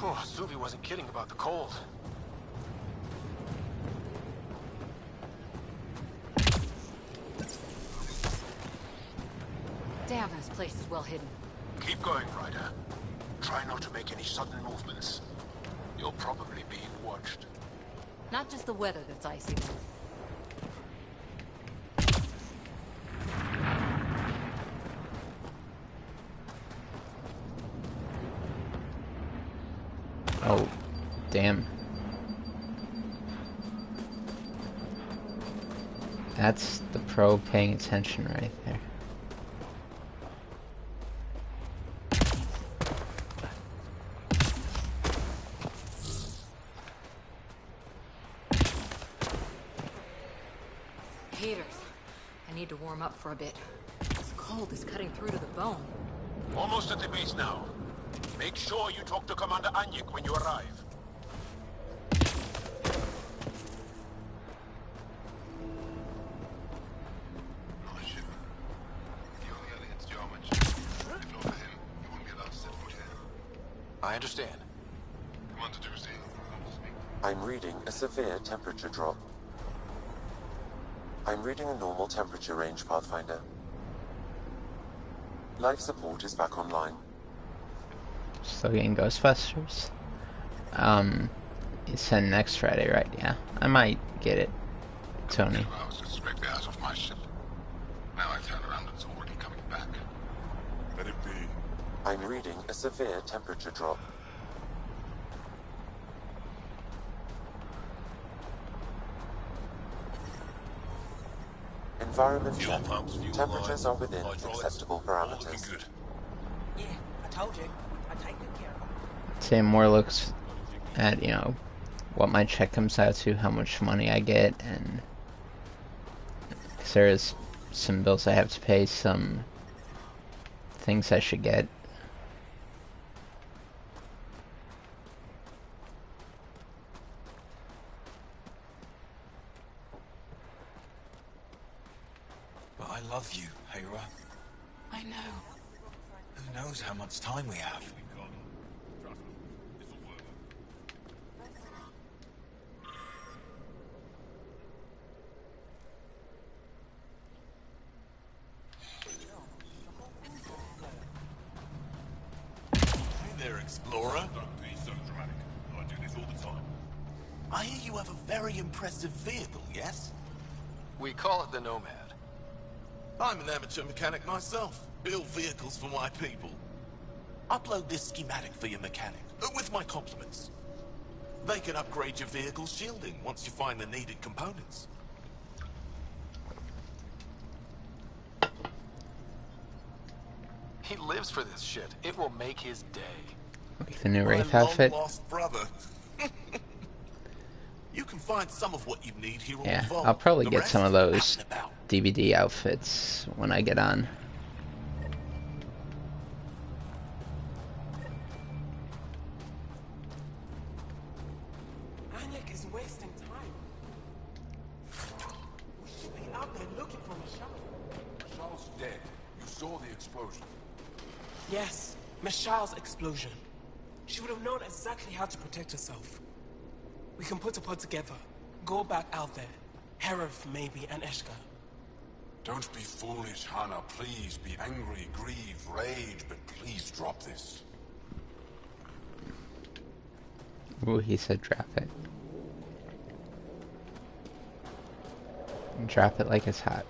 [SPEAKER 3] Oh, Suvi wasn't kidding about the cold.
[SPEAKER 9] Damn, this place is well hidden.
[SPEAKER 3] Keep going, Ryder. Try not to make any sudden movements. You're probably being watched.
[SPEAKER 9] Not just the weather that's icy.
[SPEAKER 1] Damn. That's the pro paying attention right there.
[SPEAKER 5] Haters, I need to warm up for a bit. This cold is cutting through to the bone.
[SPEAKER 14] Almost at the base now. Make sure you talk to Commander Anyik when you arrive.
[SPEAKER 3] I understand.
[SPEAKER 2] Commander Doomsday, I'm reading a severe temperature drop. I'm reading a normal temperature range, Pathfinder. Life support is back online.
[SPEAKER 1] Still getting Ghostbusters. You said next Friday, right? Yeah. I might get it, Tony.
[SPEAKER 3] I was straight out of my ship. Now I turn around and it's already coming back. Let it be.
[SPEAKER 2] I'm reading a severe temperature drop. Environment check. Temperatures are within acceptable parameters.
[SPEAKER 14] Good.
[SPEAKER 13] Yeah, I told you. I take good care of it.
[SPEAKER 1] Say more looks at, you know, what my check comes out to, how much money I get, and because there is some bills I have to pay, some things I should get.
[SPEAKER 14] But I love you, Hera.
[SPEAKER 6] I know.
[SPEAKER 14] Who knows how much time we have?
[SPEAKER 15] Explorer. Don't be so dramatic. I do this all the time. I hear you have a very impressive vehicle, yes?
[SPEAKER 4] We call it the Nomad.
[SPEAKER 15] I'm an amateur mechanic myself. Build vehicles for my people. Upload this schematic for your mechanic, with my compliments. They can upgrade your vehicle's shielding once you find the needed components.
[SPEAKER 4] He lives for this shit. It will make his day.
[SPEAKER 1] Like the new Wraith outfit.
[SPEAKER 15] Lost brother. You can find some of what you need here.
[SPEAKER 1] Yeah, I'll probably get some of those DVD outfits when I get on.
[SPEAKER 13] Anyik is wasting time. We should be out there looking for Michelle.
[SPEAKER 3] Michelle's dead. You saw the explosion.
[SPEAKER 13] Yes, Michelle's explosion. She would have known exactly how to protect herself. We can put a pod together. Go back out there. Herif, maybe, and Eshka.
[SPEAKER 3] Don't be foolish, Hannah. Please be angry, grieve, rage, but please drop this.
[SPEAKER 1] Ooh, he said drop it. Drop it like it's hot.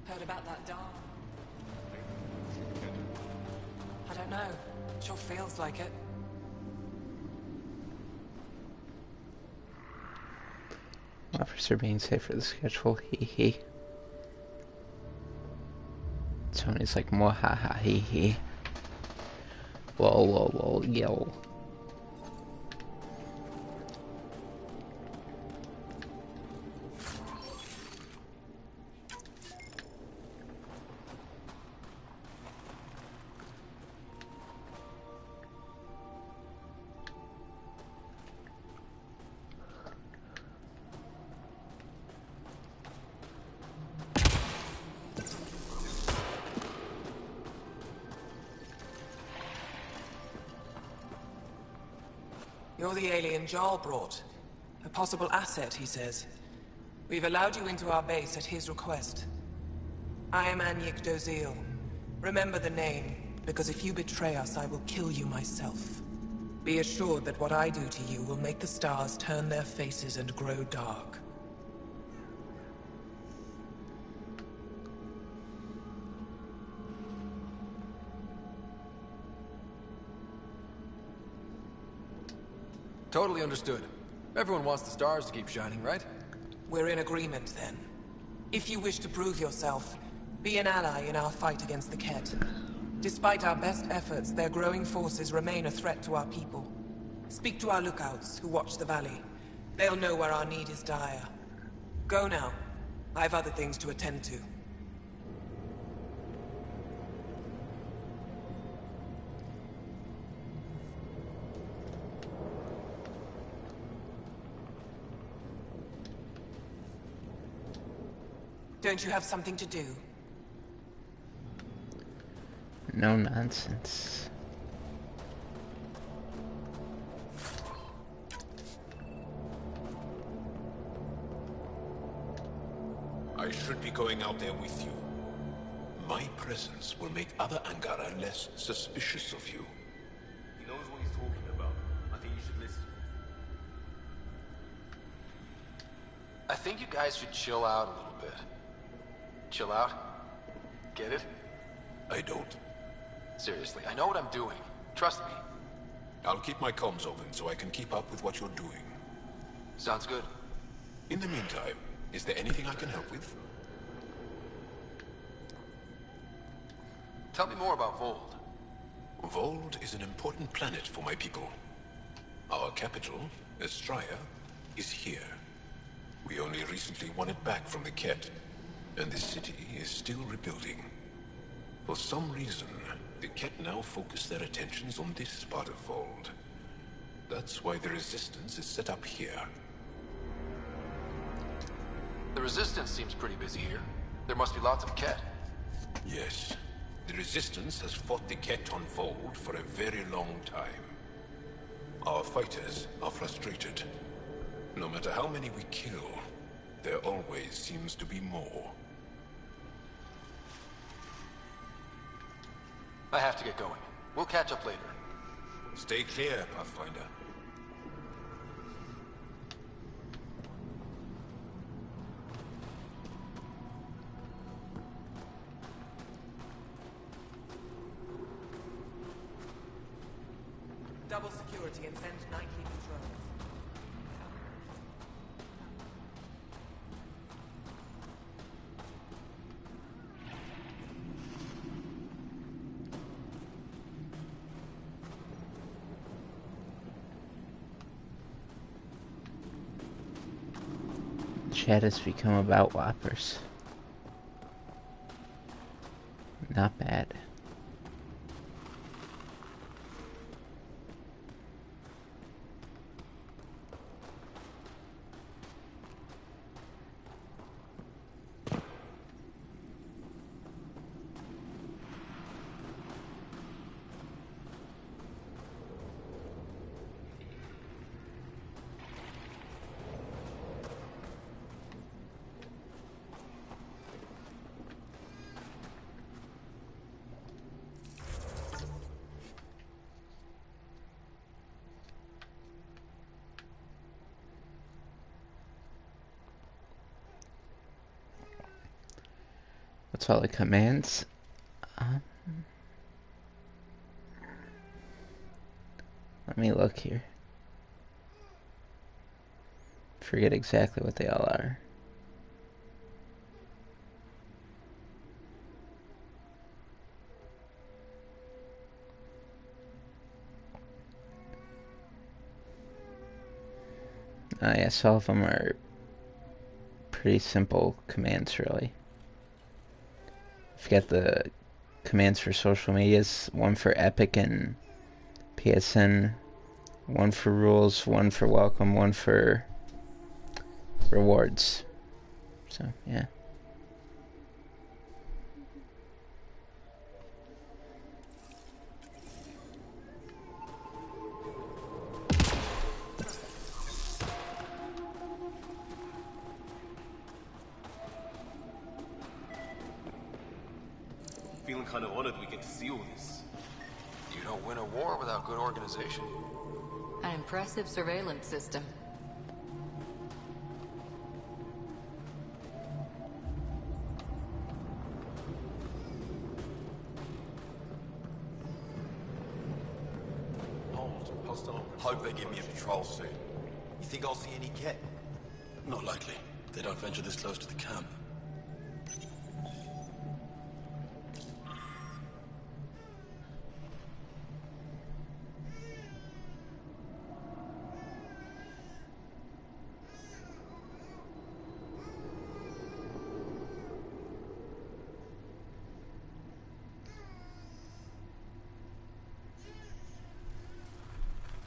[SPEAKER 13] Heard about that doll? I don't know. Sure feels like it.
[SPEAKER 1] Whoppers are being safe for the schedule, hee hee. Tony's like, mwahaha, hee hee. Whoa, whoa, whoa, yo.
[SPEAKER 13] You're the alien Jarl brought. A possible asset, he says. We've allowed you into our base at his request. I am Anyik Dozil. Remember the name, because if you betray us, I will kill you myself.
[SPEAKER 16] Be assured that what I do to you will make the stars turn their faces and grow dark.
[SPEAKER 4] Totally understood. Everyone wants the stars to keep shining, right?
[SPEAKER 16] We're in agreement, then. If you wish to prove yourself, be an ally in our fight against the Ket. Despite our best efforts, their growing forces remain a threat to our people. Speak to our lookouts, who watch the valley. They'll know where our need is dire. Go now. I've other things to attend to. Don't you have something to do?
[SPEAKER 12] No nonsense.
[SPEAKER 3] I should be going out there with you. My presence will make other Angara less suspicious of you.
[SPEAKER 7] He knows what he's talking about. I think you should listen.
[SPEAKER 17] I think you guys should chill out a little bit. Chill out? Get it?
[SPEAKER 3] I don't.
[SPEAKER 17] Seriously, I know what I'm doing. Trust me.
[SPEAKER 3] I'll keep my comms open so I can keep up with what you're doing.
[SPEAKER 17] Sounds good.
[SPEAKER 3] In the meantime, is there anything I can help with?
[SPEAKER 17] Tell me more about Vold.
[SPEAKER 3] Vold is an important planet for my people. Our capital, Estraya, is here. We only recently won it back from the Ket, and the city is still rebuilding. For some reason, the Ket now focus their attentions on this part of Vold. That's why the Resistance is set up here.
[SPEAKER 17] The Resistance seems pretty busy here. There must be lots of Ket.
[SPEAKER 3] Yes. The Resistance has fought the Ket on Vold for a very long time. Our fighters are frustrated. No matter how many we kill, there always seems to be more.
[SPEAKER 17] I have to get going. We'll catch up later.
[SPEAKER 3] Stay clear, Pathfinder.
[SPEAKER 16] Double security and send nightly patrols.
[SPEAKER 12] Chat has become about Whoppers. Not bad. What's all the commands? Let me look here. Forget exactly what they all are. Yes, all of them are pretty simple commands, really. Forget the commands for social medias. One for Epic and PSN. One for rules. One for welcome. One for rewards. So, yeah.
[SPEAKER 7] Feeling kind of honored we get to see all this.
[SPEAKER 17] You don't win a war without good organization.
[SPEAKER 5] an impressive surveillance system.
[SPEAKER 18] Hope they give me a patrol soon. You think I'll see any Ket?
[SPEAKER 19] Not likely. They don't venture this close to the camp.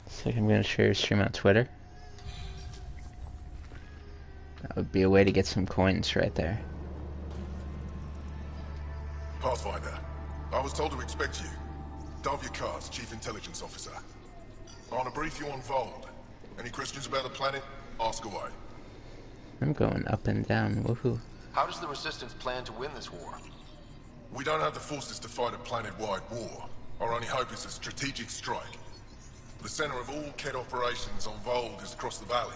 [SPEAKER 12] So I'm gonna share your stream on Twitter. That would be a way to get some coins right there.
[SPEAKER 3] Pathfinder, I was told to expect you. Davia Carr's Chief Intelligence Officer. I want to brief you on Vold. Any questions about the planet? Ask away.
[SPEAKER 12] I'm going up and down, woohoo.
[SPEAKER 17] How does the Resistance plan to win this war?
[SPEAKER 3] We don't have the forces to fight a planet-wide war. Our only hope is a strategic strike. The center of all Ket operations on Vold is across the valley.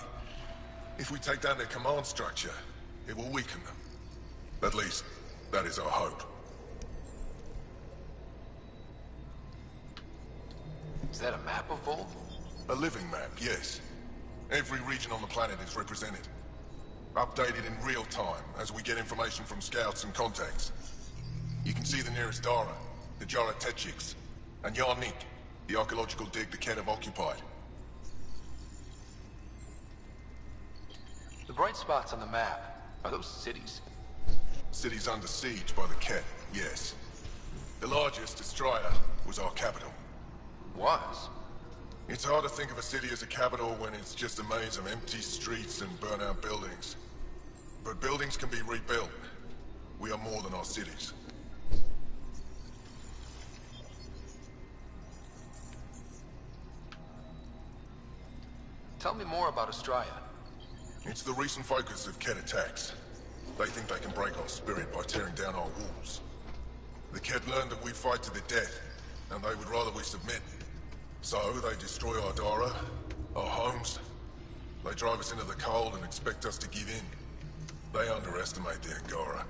[SPEAKER 3] If we take down their command structure, it will weaken them. At least, that is our hope.
[SPEAKER 17] Is that a map of Vold?
[SPEAKER 3] A living map, yes. Every region on the planet is represented. Updated in real time as we get information from scouts and contacts. You can see the nearest Dara, the Jara Tetchiks, and Yarnik, the archaeological dig the Ket have occupied.
[SPEAKER 17] The bright spots on the map, are those cities?
[SPEAKER 3] Cities under siege by the Ket, yes. The largest, Estraya, was our capital.
[SPEAKER 17] Was?
[SPEAKER 3] It's hard to think of a city as a capital when it's just a maze of empty streets and burnt-out buildings. But buildings can be rebuilt. We are more than our cities.
[SPEAKER 17] Tell me more about Estraya.
[SPEAKER 3] It's the recent focus of Ket attacks. They think they can break our spirit by tearing down our walls. The Ket learned that we fight to the death, and they would rather we submit. So they destroy our Dara, our homes. They drive us into the cold and expect us to give in. They underestimate the Angara.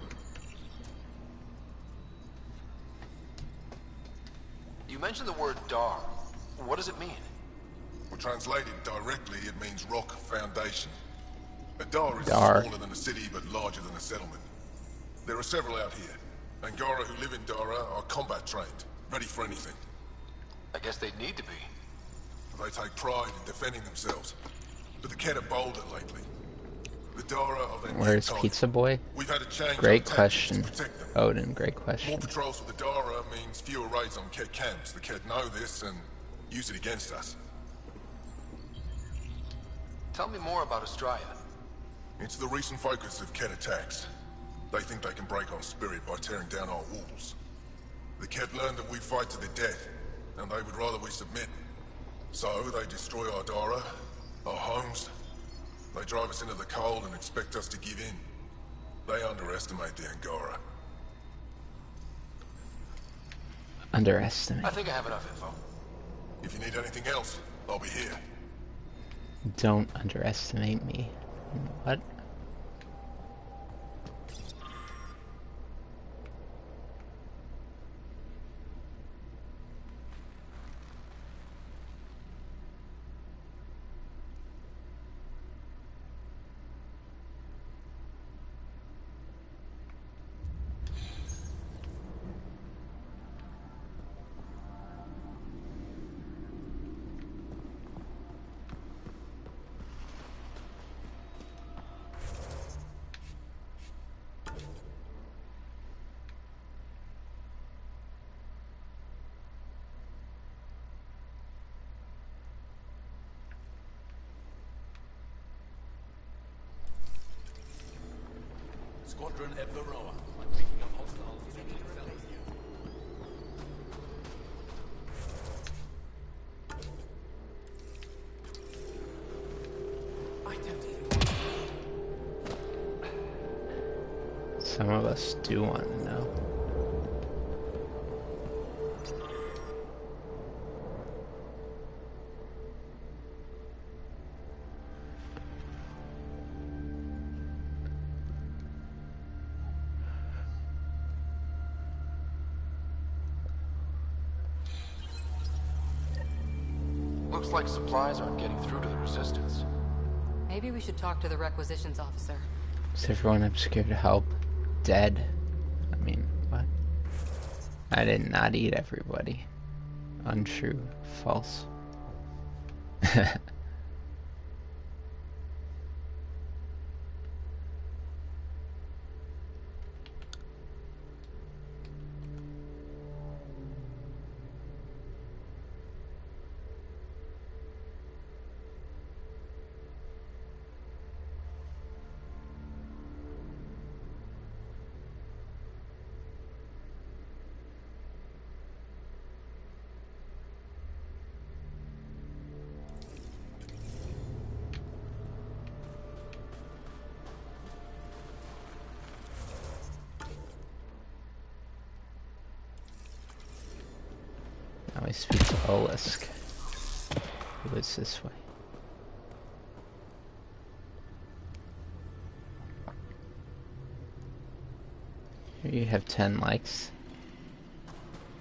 [SPEAKER 17] You mentioned the word Dar. What does it mean?
[SPEAKER 3] Well, translated directly, it means rock foundation. A Dar is
[SPEAKER 12] Dar.
[SPEAKER 3] smaller than a city, but larger than a settlement. There are several out here. Angara who live in Dara are combat trained, ready for anything.
[SPEAKER 17] I guess they'd need to be.
[SPEAKER 3] They take pride in defending themselves. But the Ket are bolder lately. The Dara are their
[SPEAKER 12] Where's
[SPEAKER 3] new
[SPEAKER 12] Pizza Boy?
[SPEAKER 3] We've had to change
[SPEAKER 12] Great
[SPEAKER 3] our tactics
[SPEAKER 12] question.
[SPEAKER 3] to protect them.
[SPEAKER 12] Odin, great
[SPEAKER 3] More
[SPEAKER 12] question.
[SPEAKER 3] patrols with the Dara means fewer raids on Ket camps. The Ket know this and use it against us.
[SPEAKER 17] Tell me more about Estraya.
[SPEAKER 3] It's the recent focus of Ket attacks. They think they can break our spirit by tearing down our walls. The Ket learned that we fight to the death, and they would rather we submit. So they destroy our Dara, our homes. They drive us into the cold and expect us to give in. They underestimate the Angara.
[SPEAKER 12] Underestimate.
[SPEAKER 17] I think I have enough info.
[SPEAKER 3] If you need anything else, I'll be here.
[SPEAKER 12] Don't underestimate me. What?
[SPEAKER 14] Squadron at Varroa. Picking up hostiles.
[SPEAKER 16] I don't even.
[SPEAKER 12] Some of us do want to know.
[SPEAKER 17] Looks like supplies aren't getting through to the Resistance.
[SPEAKER 5] Maybe we should talk to the requisitions officer.
[SPEAKER 12] Is everyone I'm scared to help dead? I mean, what? I did not eat everybody. Untrue. False. Now I speak to Olisk, who is this way. Here you have 10 likes.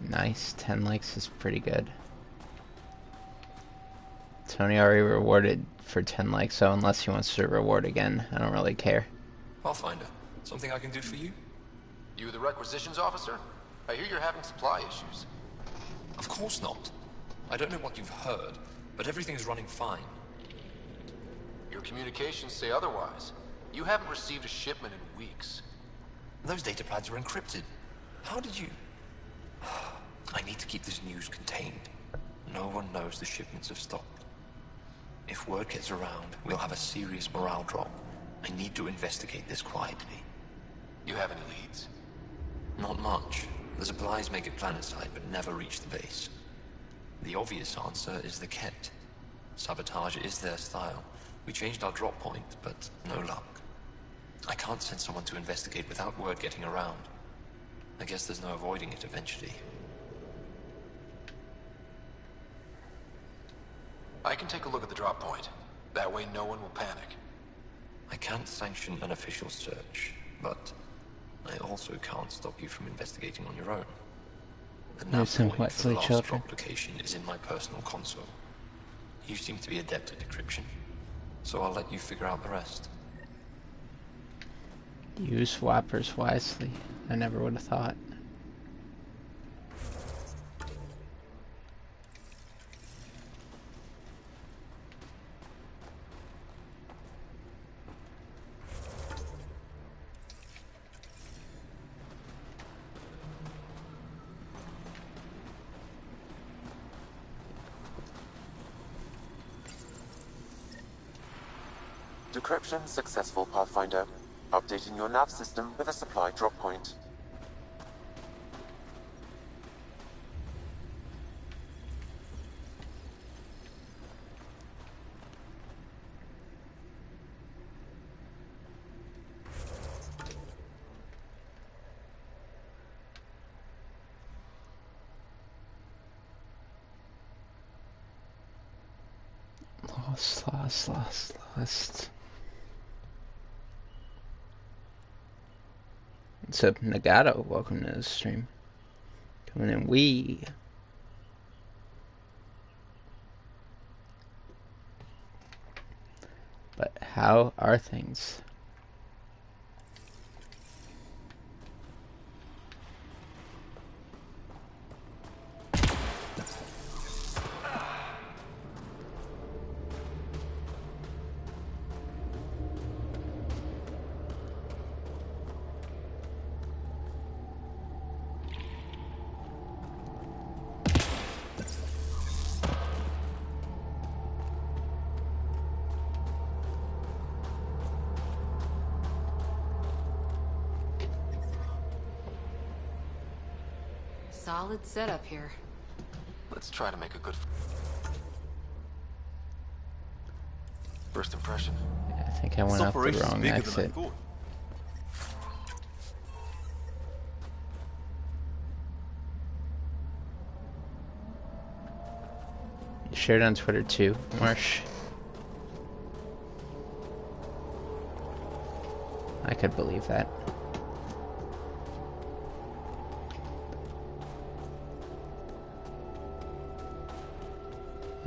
[SPEAKER 12] Nice, 10 likes is pretty good. Tony already rewarded for 10 likes, so unless he wants to reward again, I don't really care.
[SPEAKER 4] Pathfinder, something I can do for you?
[SPEAKER 17] You the requisitions officer? I hear you're having supply issues.
[SPEAKER 4] Of course not. I don't know what you've heard, but everything is running fine.
[SPEAKER 17] Your communications say otherwise. You haven't received a shipment in weeks.
[SPEAKER 4] Those data pads are encrypted. How did you... I need to keep this news contained. No one knows the shipments have stopped. If word gets around, we'll have a serious morale drop. I need to investigate this quietly.
[SPEAKER 17] You have any leads?
[SPEAKER 4] Not much. The supplies make it planetside, but never reach the base. The obvious answer is the Ket. Sabotage is their style. We changed our drop point, but no luck. I can't send someone to investigate without word getting around. I guess there's no avoiding it eventually.
[SPEAKER 17] I can take a look at the drop point. That way no one will panic.
[SPEAKER 4] I can't sanction an official search, but I also can't stop you from investigating on your own. The nav point for the last drop location is in my personal console. You seem to be adept at decryption, so I'll let you figure out the rest.
[SPEAKER 12] Use Whoppers wisely. I never would have thought.
[SPEAKER 2] Decryption successful, Pathfinder. Updating your nav system with a supply drop point.
[SPEAKER 12] Lost. What's up, Nagato? Welcome to the stream. Coming in wee. But how are things?
[SPEAKER 5] Solid setup here.
[SPEAKER 17] Let's try to make a good first impression.
[SPEAKER 12] I think I went up the wrong exit. You shared on Twitter too, Marsh. I could believe that.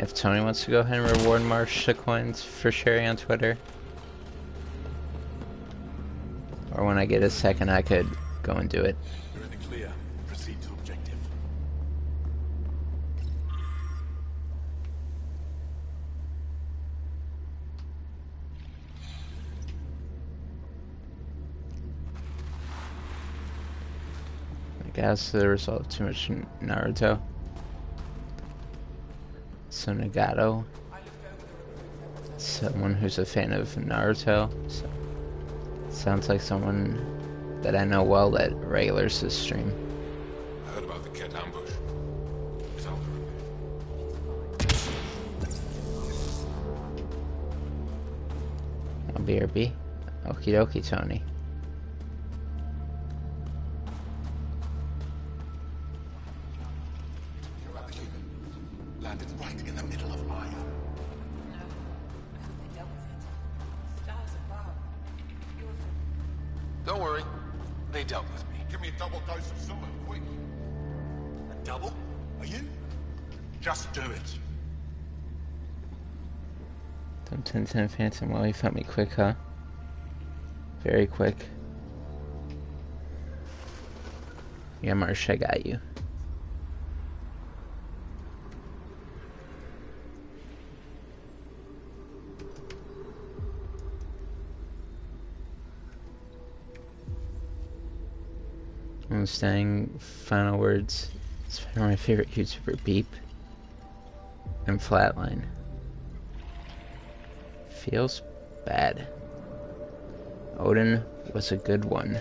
[SPEAKER 12] If Tony wants to go ahead and reward Marsha coins for sharing on Twitter, or when I get a second, I could go and do it.
[SPEAKER 19] You're in the clear. Proceed to objective.
[SPEAKER 12] I guess the result of too much Naruto. So Nagato, someone who's a fan of Naruto. So, sounds like someone that I know well that regulars this stream.
[SPEAKER 14] I heard about the Ket ambush. Tell
[SPEAKER 12] I'll BRB. Okie dokie, Tony.
[SPEAKER 19] You're about to keep it. Landed right in the middle of Maya.
[SPEAKER 17] Don't worry. They dealt with me.
[SPEAKER 14] Give me a double dose of something, quick.
[SPEAKER 19] A double? Are you? Just do it.
[SPEAKER 12] Dumb 1010 Phantom, well, you found me quick, huh? Very quick. Yeah, Marsha, I got you. I'm saying final words. It's my favorite YouTuber, Beep. And Flatline. Feels bad. Odin was a good one.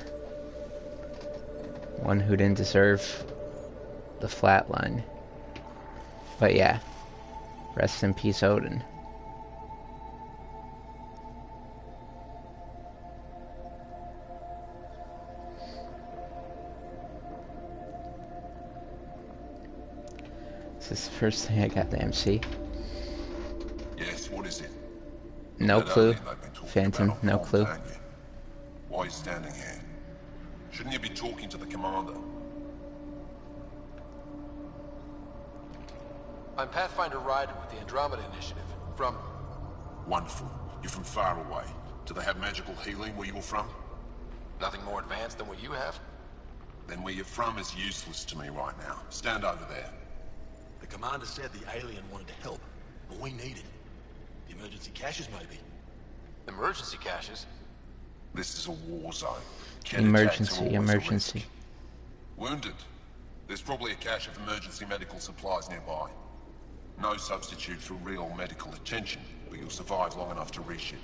[SPEAKER 12] One who didn't deserve the flatline. But yeah, rest in peace, Odin. This is the first thing I got the MC.
[SPEAKER 14] Yes, what is it?
[SPEAKER 12] No
[SPEAKER 14] That
[SPEAKER 12] clue.
[SPEAKER 14] alien they've been talking
[SPEAKER 12] Phantom,
[SPEAKER 14] about
[SPEAKER 12] no
[SPEAKER 14] on
[SPEAKER 12] clue.
[SPEAKER 14] Tanya. Why are you standing here? Shouldn't you be talking to the commander?
[SPEAKER 17] I'm Pathfinder Ryder with the Andromeda Initiative. From...
[SPEAKER 14] Wonderful. You're from far away. Do they have magical healing where you're from?
[SPEAKER 17] Nothing more advanced than what you have?
[SPEAKER 14] Then where you're from is useless to me right now. Stand over there.
[SPEAKER 19] The commander said the alien wanted to help, but we need it. The emergency caches, maybe.
[SPEAKER 17] Emergency caches?
[SPEAKER 14] This is a war zone. Ken attacks are
[SPEAKER 12] Emergency,
[SPEAKER 14] always a
[SPEAKER 12] emergency.
[SPEAKER 14] risk. Wounded? There's probably a cache of emergency medical supplies nearby. No substitute for real medical attention, but you'll survive long enough to reship.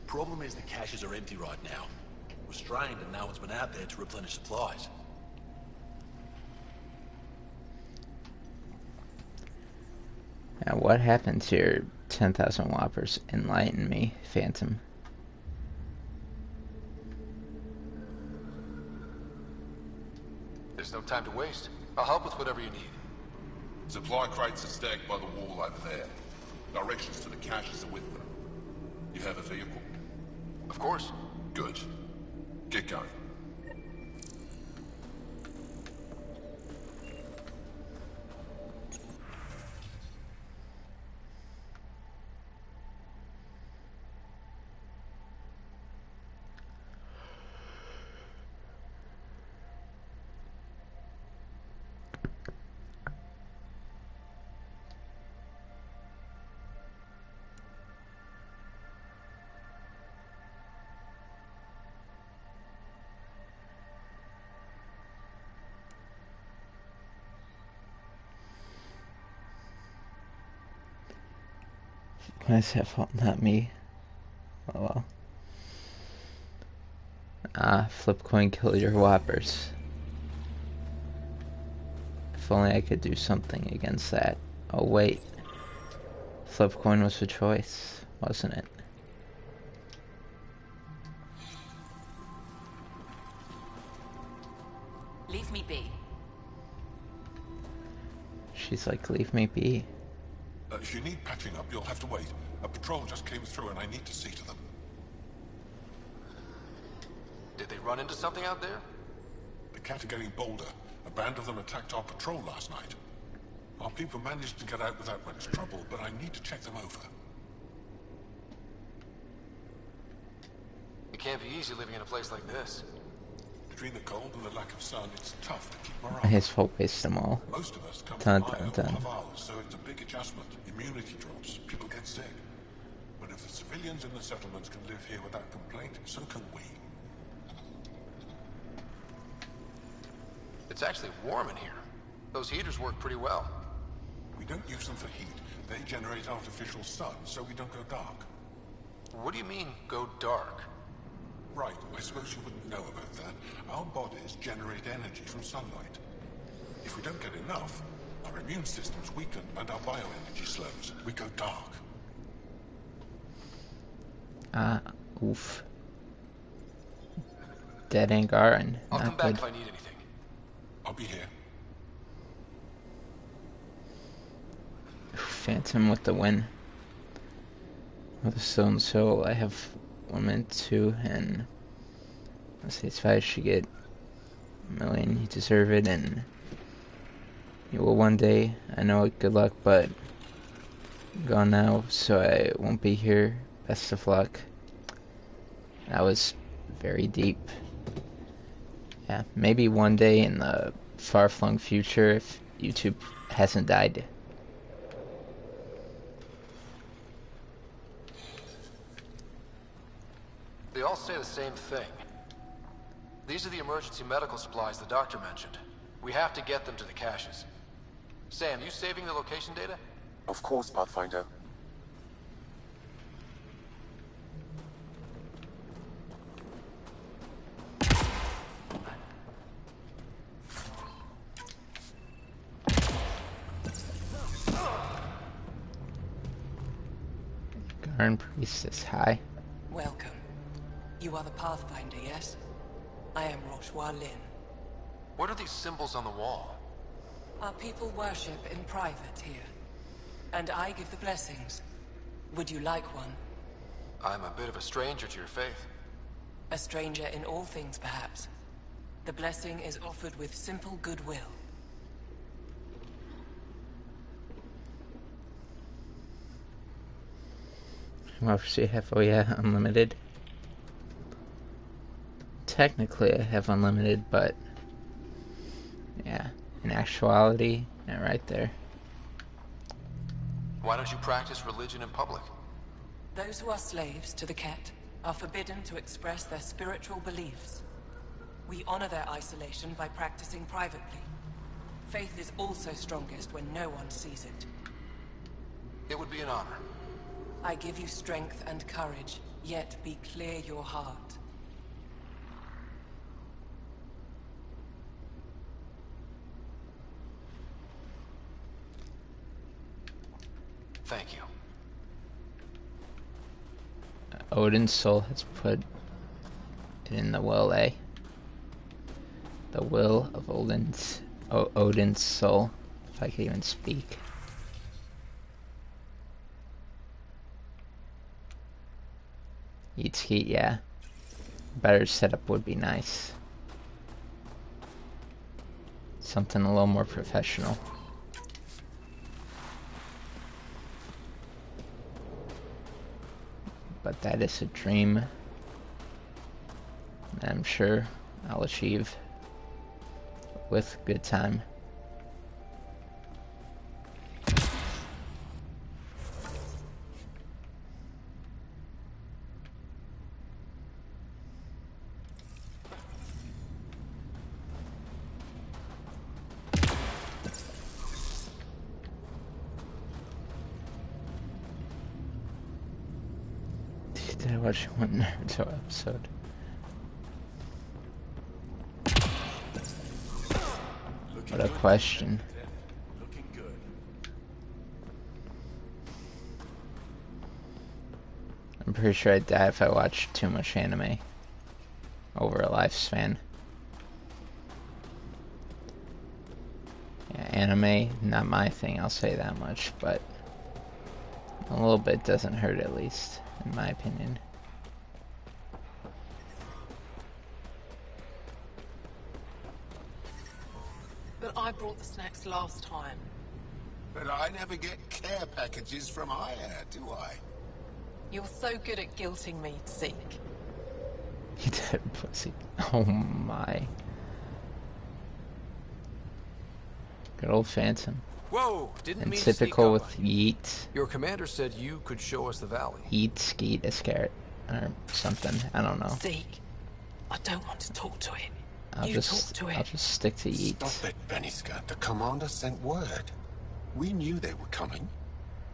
[SPEAKER 19] Problem is the caches are empty right now. We're strained and no one's been out there to replenish supplies.
[SPEAKER 12] Now, what happened to your 10,000 Whoppers? Enlighten me, Phantom.
[SPEAKER 17] There's no time to waste. I'll help with whatever you need.
[SPEAKER 14] Supply crates are stacked by the wall over there. Directions to the caches are with them. You have a vehicle?
[SPEAKER 17] Of course.
[SPEAKER 14] Good. Get going.
[SPEAKER 12] Why's that fault, not me? Oh well. Ah, flip coin kill your Whoppers. If only I could do something against that. Oh wait. Flip coin was the choice, wasn't it?
[SPEAKER 9] Leave me be.
[SPEAKER 12] She's like, leave me be.
[SPEAKER 14] If you need patching up, you'll have to wait. A patrol just came through and I need to see to them.
[SPEAKER 17] Did they run into something out there?
[SPEAKER 14] The Cat are getting bolder. A band of them attacked our patrol last night.
[SPEAKER 3] Our people managed to get out without much trouble, but I need to check them over.
[SPEAKER 17] It can't be easy living in a place like this.
[SPEAKER 3] Between the cold and the lack of sun, it's tough to keep morale.
[SPEAKER 12] His fault waste them all.
[SPEAKER 3] Most of us come
[SPEAKER 12] Dun,
[SPEAKER 3] from
[SPEAKER 12] dun,
[SPEAKER 3] Io or
[SPEAKER 12] dun.
[SPEAKER 3] Haval, so it's a big adjustment. Immunity drops, people get sick. But if the civilians in the settlements can live here without complaint, so can we.
[SPEAKER 17] It's actually warm in here. Those heaters work pretty well.
[SPEAKER 3] We don't use them for heat. They generate artificial sun, so we don't go dark.
[SPEAKER 17] What do you mean, go dark?
[SPEAKER 3] Right, I suppose you wouldn't know about that. Our bodies generate energy from sunlight. If we don't get enough, our immune systems weaken and our bioenergy slows. We go dark.
[SPEAKER 12] Oof. Dead Angaran.
[SPEAKER 17] I'll
[SPEAKER 12] Not
[SPEAKER 17] come back
[SPEAKER 12] good.
[SPEAKER 17] if I need anything.
[SPEAKER 3] I'll be here.
[SPEAKER 12] Phantom with the win. With a Stone Soul, I have 1 minute 2, and let's say if I should get a million, you deserve it, and you will one day. I know it, good luck, but I'm gone now, so I won't be here. Best of luck. That was very deep. Yeah, maybe one day in the far-flung future, if YouTube hasn't died.
[SPEAKER 17] They all say the same thing. These are the emergency medical supplies the doctor mentioned. We have to get them to the caches. Sam, you saving the location data?
[SPEAKER 2] Of course, Pathfinder.
[SPEAKER 12] Garn Priestess, hi.
[SPEAKER 16] Welcome. You are the Pathfinder, yes? I am Rochua Lin.
[SPEAKER 17] What are these symbols on the wall?
[SPEAKER 16] Our people worship in private here. And I give the blessings. Would you like one?
[SPEAKER 17] I'm a bit of a stranger to your faith.
[SPEAKER 16] A stranger in all things, perhaps. The blessing is offered with simple goodwill.
[SPEAKER 12] Obviously, I have, oh yeah, unlimited. Technically, I have unlimited, but yeah, in actuality, yeah, right there.
[SPEAKER 17] Why don't you practice religion in public?
[SPEAKER 16] Those who are slaves to the Ket are forbidden to express their spiritual beliefs. We honor their isolation by practicing privately. Faith is also strongest when no one sees it.
[SPEAKER 17] It would be an honor.
[SPEAKER 16] I give you strength and courage, yet be clear your heart.
[SPEAKER 17] Thank you.
[SPEAKER 12] Odin's soul has put it in the will, eh? The will of Odin's soul, if I can even speak. Eat skeet, yeah. Better setup would be nice. Something a little more professional. But that is a dream that I'm sure I'll achieve with good time. Did I watch one Naruto episode? What a question. I'm pretty sure I'd die if I watched too much anime over a lifespan. Yeah, anime, not my thing, I'll say that much, but a little bit doesn't hurt, at least, in my opinion.
[SPEAKER 13] But I brought the snacks last time.
[SPEAKER 3] But I never get care packages from Aya, do I?
[SPEAKER 13] You're so good at guilting me, Zeke.
[SPEAKER 12] You dead pussy. Oh my. Good old Phantom.
[SPEAKER 17] Whoa! Didn't
[SPEAKER 12] And
[SPEAKER 17] mean to sneak
[SPEAKER 12] typical
[SPEAKER 17] up
[SPEAKER 12] with
[SPEAKER 17] on you.
[SPEAKER 12] Yeet.
[SPEAKER 17] Your commander said you could show us the valley.
[SPEAKER 12] Yeet, Skeet, Iscariot. Or something. I don't know.
[SPEAKER 13] Zeke, I don't want to talk to it.
[SPEAKER 12] I'll just stick to Yeet.
[SPEAKER 3] Stop it, Beniska. The commander sent word. We knew they were coming.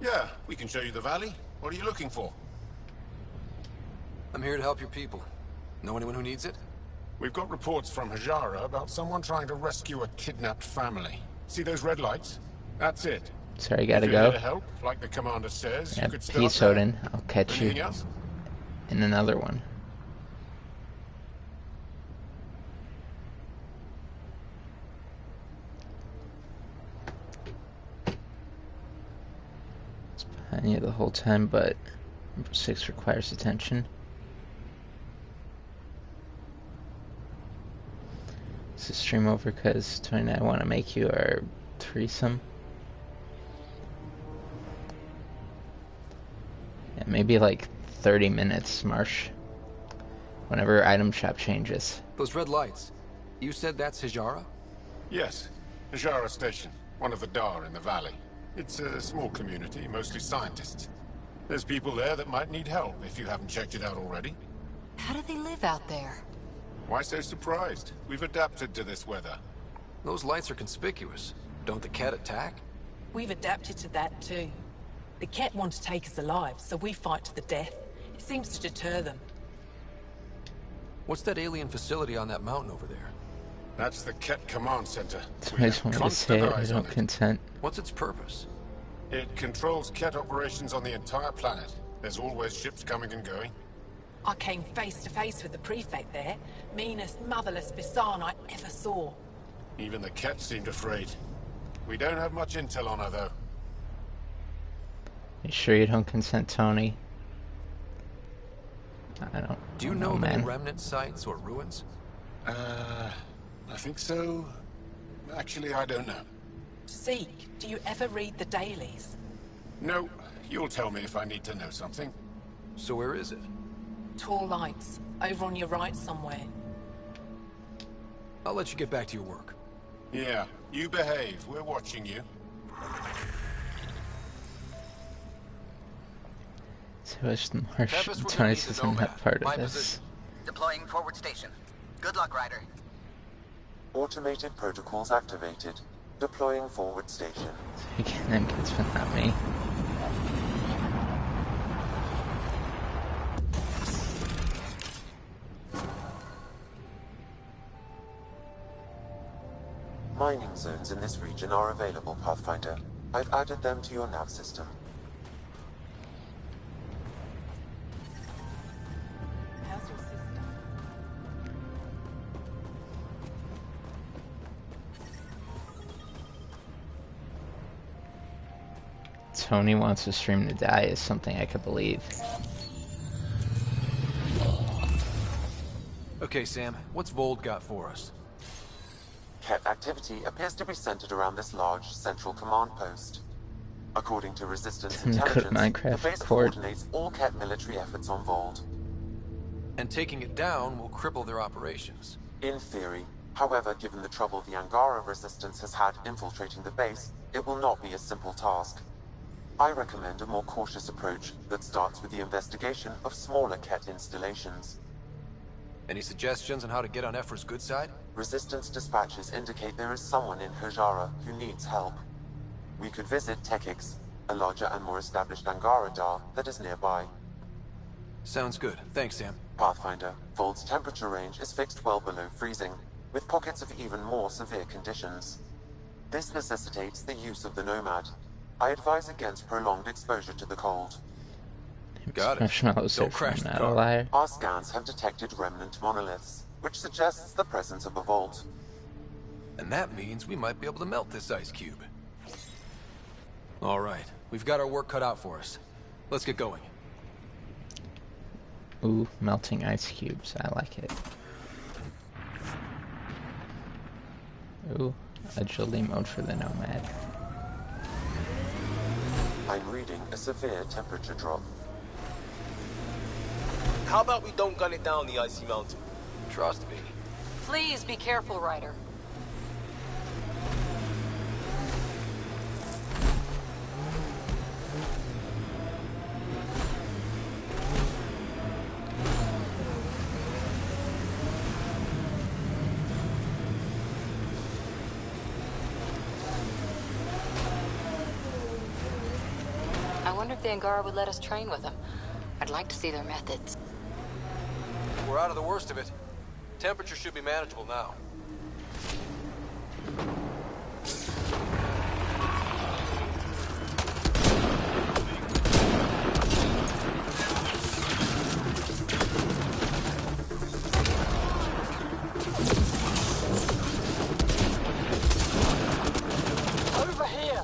[SPEAKER 3] Yeah, we can show you the valley. What are you looking for?
[SPEAKER 17] I'm here to help your people. Know anyone who needs it?
[SPEAKER 3] We've got reports from Hajara about someone trying to rescue a kidnapped family. See those red lights? That's it.
[SPEAKER 12] Sorry, gotta
[SPEAKER 3] If you're
[SPEAKER 12] go.
[SPEAKER 3] here to help, like the commander says,
[SPEAKER 12] Yeah,
[SPEAKER 3] you could start
[SPEAKER 12] peace,
[SPEAKER 3] there.
[SPEAKER 12] Odin. I'll catch you
[SPEAKER 3] Anything else?
[SPEAKER 12] in another one. It's behind you the whole time, but number 6 requires attention. Is the stream over because Tony and I want to make you our threesome? Yeah, maybe like 30 minutes, Marsh. Whenever item shop changes.
[SPEAKER 17] Those red lights. You said that's Hijara?
[SPEAKER 3] Yes. Hajara Station, one of the Dar in the valley. It's a small community, mostly scientists. There's people there that might need help if you haven't checked it out already.
[SPEAKER 5] How do they live out there?
[SPEAKER 3] Why so surprised? We've adapted to this weather.
[SPEAKER 17] Those lights are conspicuous. Don't the Ket attack?
[SPEAKER 13] We've adapted to that too. The Ket want to take us alive, so we fight to the death. It seems to deter them.
[SPEAKER 17] What's that alien facility on that mountain over there?
[SPEAKER 3] That's the Ket Command Center.
[SPEAKER 12] I just wanted to say it, I don't consent.
[SPEAKER 17] What's its purpose?
[SPEAKER 3] It controls Ket operations on the entire planet. There's always ships coming and going.
[SPEAKER 13] I came face to face with the prefect there. Meanest, motherless Bisan I ever saw.
[SPEAKER 3] Even the Ket seemed afraid. We don't have much intel on her, though.
[SPEAKER 12] You sure you don't consent, Tony? I don't.
[SPEAKER 17] Do you know of
[SPEAKER 12] man.
[SPEAKER 17] any remnant sites or ruins?
[SPEAKER 3] I think so. Actually, I don't know.
[SPEAKER 13] Zeke, do you ever read the dailies?
[SPEAKER 3] No, you'll tell me if I need to know something.
[SPEAKER 17] So where is it?
[SPEAKER 13] Tall lights, over on your right somewhere.
[SPEAKER 17] I'll let you get back to your work.
[SPEAKER 3] Yeah, you behave. We're watching you.
[SPEAKER 12] So I wish the Marsh Tony's isn't that part of this.
[SPEAKER 11] Deploying forward station. Good luck, Ryder.
[SPEAKER 2] Automated protocols activated. Deploying forward station.
[SPEAKER 12] Again, them kids, but not me.
[SPEAKER 2] Mining zones in this region are available, Pathfinder. I've added them to your nav system.
[SPEAKER 13] How's your sister?
[SPEAKER 12] Tony wants the stream to die is something I could believe.
[SPEAKER 17] Okay, Sam, what's Vold got for us?
[SPEAKER 2] Ket activity appears to be centered around this large central command post. According to Resistance intelligence, the base coordinates all Ket military efforts on Vold.
[SPEAKER 17] And taking it down will cripple their operations.
[SPEAKER 2] In theory. However, given the trouble the Angara Resistance has had infiltrating the base, it will not be a simple task. I recommend a more cautious approach that starts with the investigation of smaller Ket installations.
[SPEAKER 17] Any suggestions on how to get on Ephra's good side?
[SPEAKER 2] Resistance dispatches indicate there is someone in Hajara who needs help. We could visit Tekix, a larger and more established Angara Dar that is nearby.
[SPEAKER 17] Sounds good. Thanks, Sam.
[SPEAKER 2] Pathfinder, Vold's temperature range is fixed well below freezing, with pockets of even more severe conditions. This necessitates the use of the Nomad. I advise against prolonged exposure to the cold.
[SPEAKER 17] Got it.
[SPEAKER 12] Marshmallows
[SPEAKER 17] Don't
[SPEAKER 12] are
[SPEAKER 17] crash the
[SPEAKER 12] not a
[SPEAKER 17] car.
[SPEAKER 12] liar.
[SPEAKER 2] Our scans have detected remnant monoliths, which suggests the presence of a vault.
[SPEAKER 17] And that means we might be able to melt this ice cube. All right, we've got our work cut out for us. Let's get going.
[SPEAKER 12] Ooh, melting ice cubes. I like it. Ooh, agility mode for the Nomad.
[SPEAKER 2] I'm reading a severe temperature drop.
[SPEAKER 7] How about we don't gun it down the icy mountain?
[SPEAKER 17] Trust me.
[SPEAKER 5] Please be careful, Ryder. I wonder if the Angara would let us train with them. I'd like to see their methods.
[SPEAKER 17] We're out of the worst of it. Temperature should be manageable now.
[SPEAKER 7] Over here!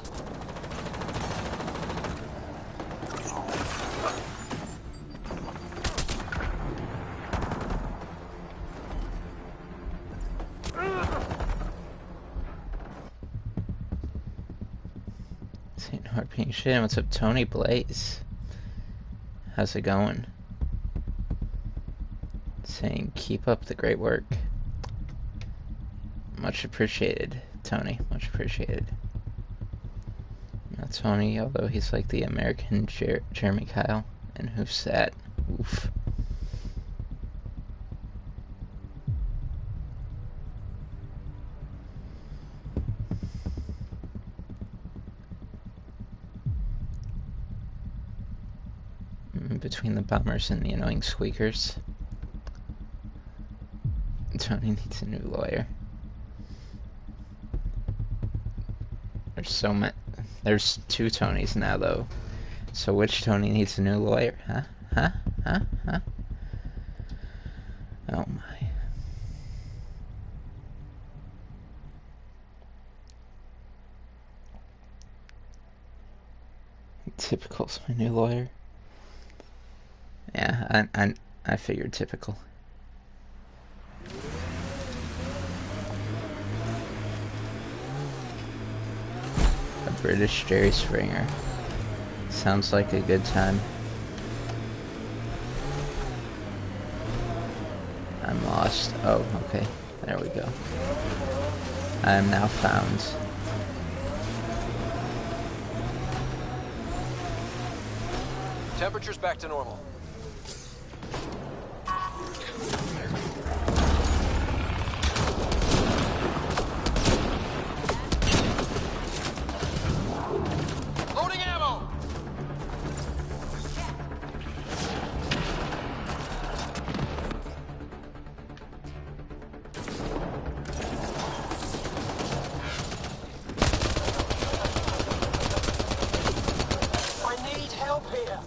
[SPEAKER 12] St. Harping shit. What's up, Tony Blaze? How's it going? Saying keep up the great work. Much appreciated, Tony. Much appreciated. Not Tony, although he's like the American Jeremy Kyle. And who's that? Oof. Between the bombers and the annoying squeakers. Tony needs a new lawyer. There's so many. There's two Tonys now, though. So which Tony needs a new lawyer? Huh? Huh? Huh? Huh? Oh my. Typical's my new lawyer. Yeah, I figured typical. A British Jerry Springer. Sounds like a good time. I'm lost. Oh, okay. There we go. I am now found.
[SPEAKER 17] Temperature's back to normal. Loading ammo!
[SPEAKER 7] I need help here!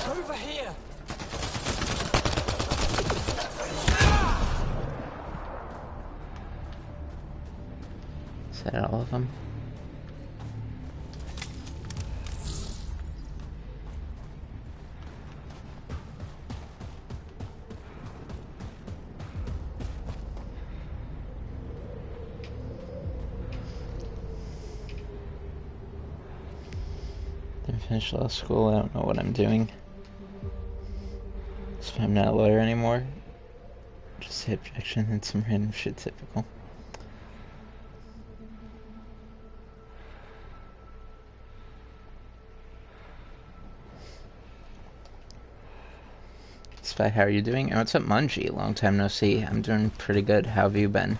[SPEAKER 7] Over here!
[SPEAKER 12] Is that all of them? Didn't finish law school. I don't know what I'm doing. So I'm not a lawyer anymore. Just say objection and some random shit typical. Spy, how are you doing? And what's up, Mungie? Long time no see. I'm doing pretty good. How have you been?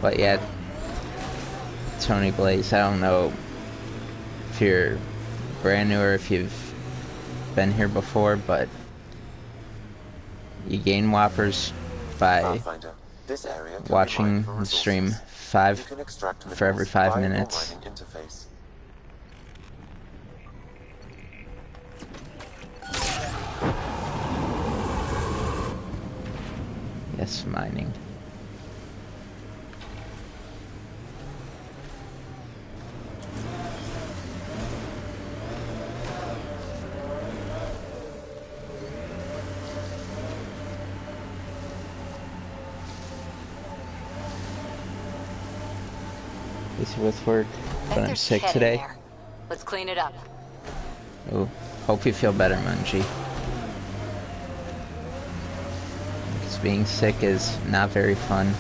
[SPEAKER 12] But yeah, Tony Blaze, I don't know if you're brand new or if you've been here before, but you gain Whoppers by watching the stream for every 5 minutes. Yes, mining. Busy with work, but I'm sick today.
[SPEAKER 5] Let's clean it up.
[SPEAKER 12] Ooh, hope you feel better, Munchie. Because being sick is not very fun.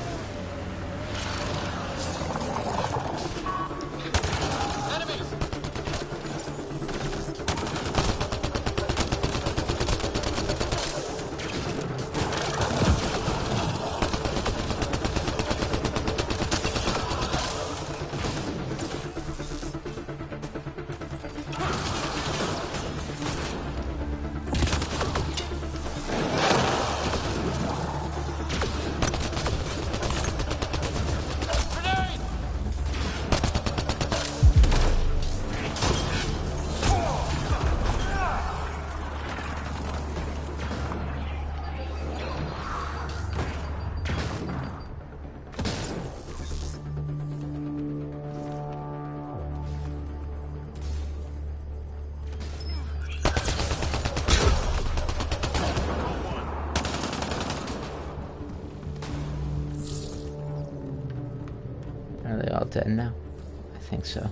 [SPEAKER 12] Are they all dead now? I think so.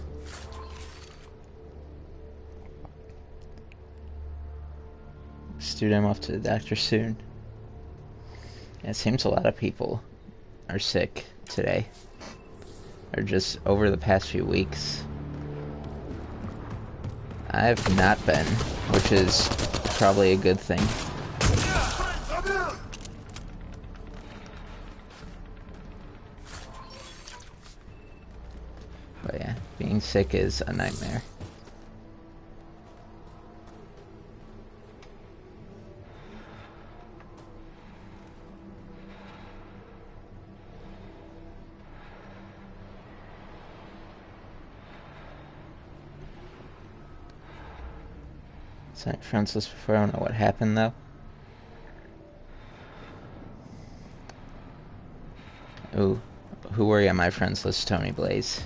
[SPEAKER 12] Dude, I'm off to the doctor soon. Yeah, it seems a lot of people are sick today. Or just over the past few weeks. I've not been, which is probably a good thing. But yeah, being sick is a nightmare. Sent friends list before. I don't know what happened though. Ooh, who were you on my friends list, Tony Blaze?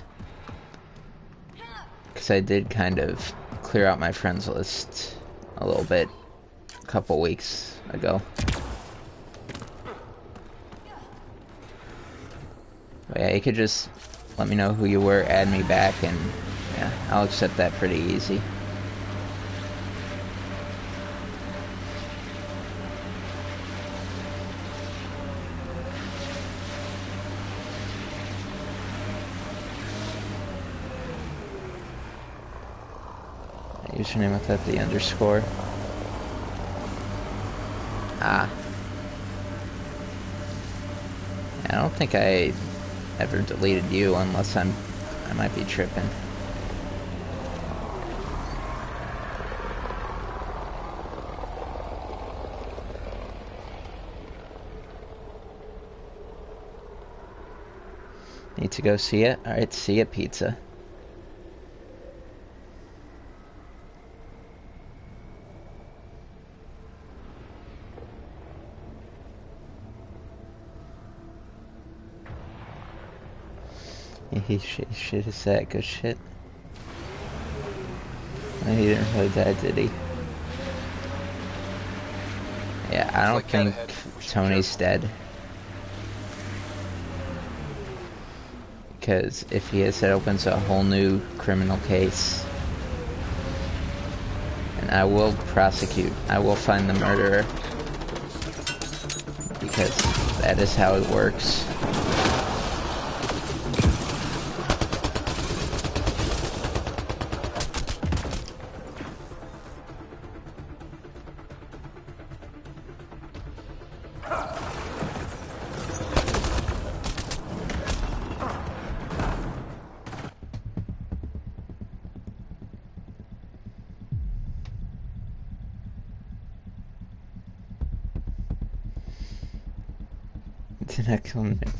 [SPEAKER 12] Because I did kind of clear out my friends list a little bit a couple weeks ago. But yeah, you could just let me know who you were, add me back, and yeah, I'll accept that pretty easy. Username without the underscore. Ah. I don't think I ever deleted you unless I might be tripping. Need to go see it? Alright, see it, pizza. He shit his sack, good shit. He didn't really die, did he? Yeah, I don't think Tony's dead. Because if he is, that opens a whole new criminal case. And I will prosecute. I will find the murderer. Because that is how it works.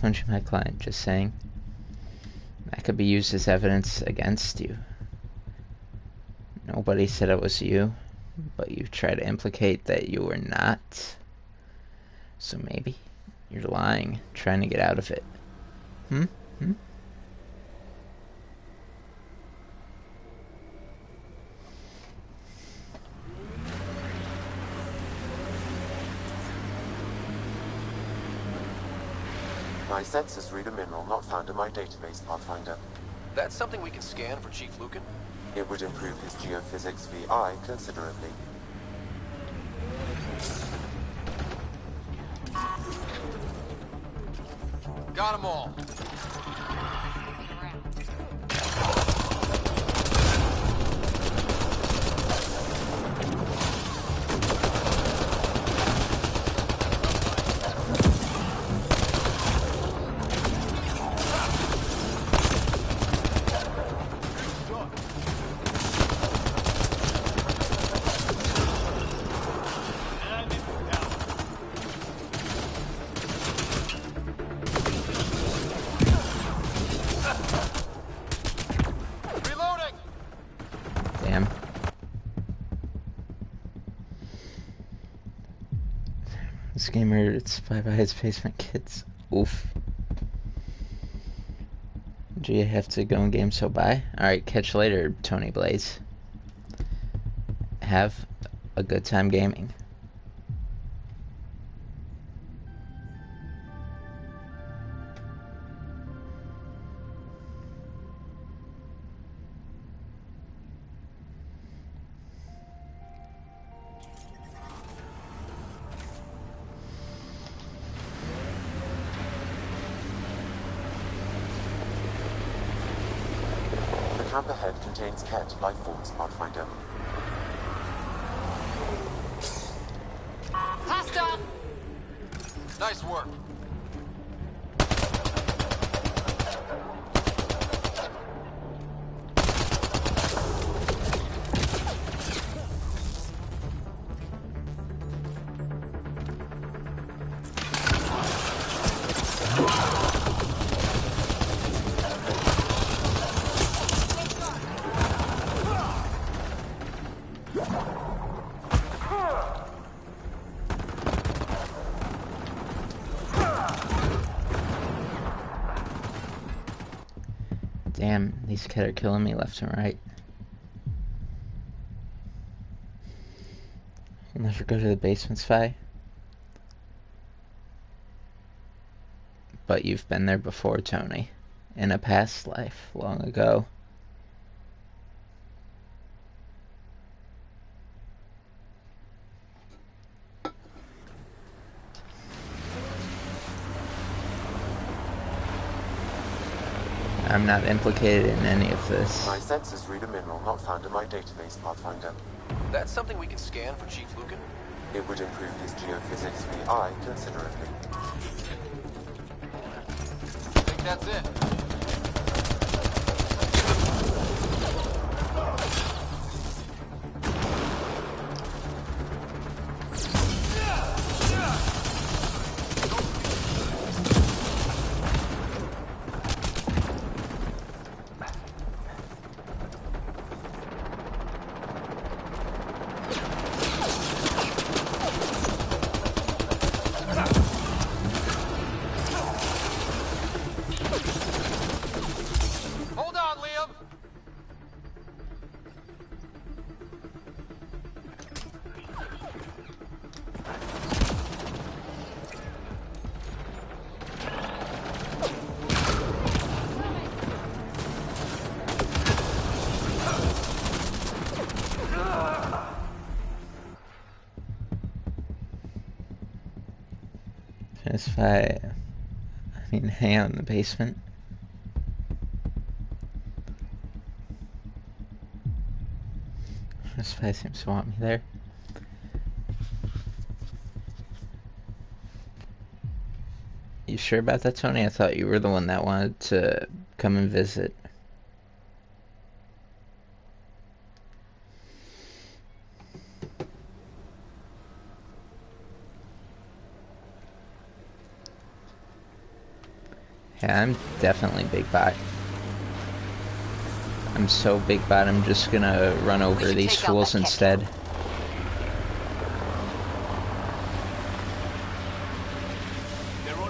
[SPEAKER 12] Punching my client, just saying. That could be used as evidence against you. Nobody said it was you, but you try to implicate that you were not. So maybe. You're lying, trying to get out of it. Hmm?
[SPEAKER 2] My sensors read a mineral not found in my database, Pathfinder.
[SPEAKER 17] That's something we can scan for Chief Lucan?
[SPEAKER 2] It would improve his geophysics VI considerably.
[SPEAKER 17] Got them all.
[SPEAKER 12] This game murdered its by its basement kids. Oof. Do you have to go in game so bye? Alright, catch you later, Tony Blaze. Have a good time gaming.
[SPEAKER 2] The camp ahead contains Ket life forms, Pathfinder.
[SPEAKER 8] Hostile!
[SPEAKER 17] Nice work.
[SPEAKER 12] Damn, these kids are killing me left and right. You'll never go to the basement, Spy. But you've been there before, Tony. In a past life, long ago. I'm not implicated in any of this.
[SPEAKER 2] My sensors read a mineral not found in my database, Pathfinder.
[SPEAKER 17] That's something we can scan for Chief Lucan?
[SPEAKER 2] It would improve his geophysics VI considerably.
[SPEAKER 17] I think that's it.
[SPEAKER 12] If I mean, hang out in the basement. This guy seems to want me there. You sure about that, Tony? I thought you were the one that wanted to come and visit. Yeah, I'm definitely big bot. I'm so big bot, I'm just gonna run over these fools instead.
[SPEAKER 15] They're on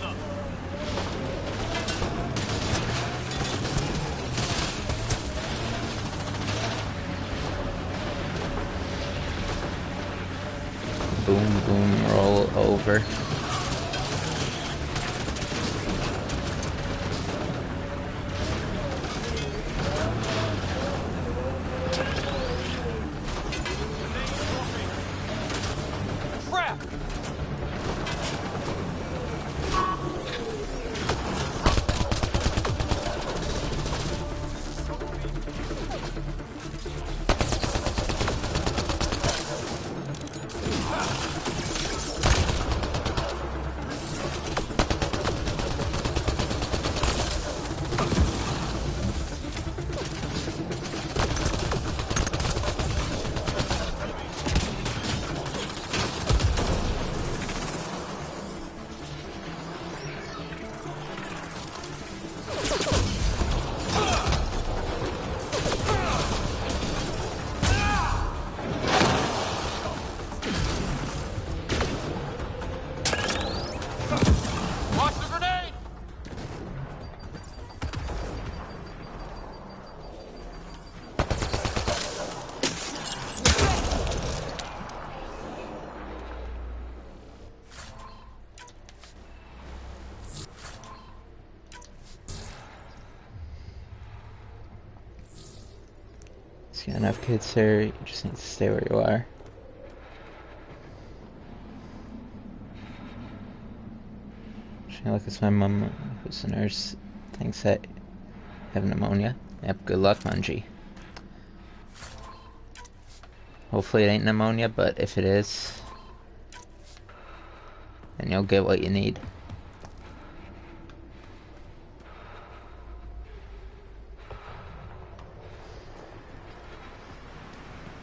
[SPEAKER 12] Boom, boom, roll over. You got enough kids here, you just need to stay where you are. Look, it's my mum, who's a nurse, thinks that I have pneumonia. Yep, good luck, Mungie. Hopefully it ain't pneumonia, but if it is, then you'll get what you need.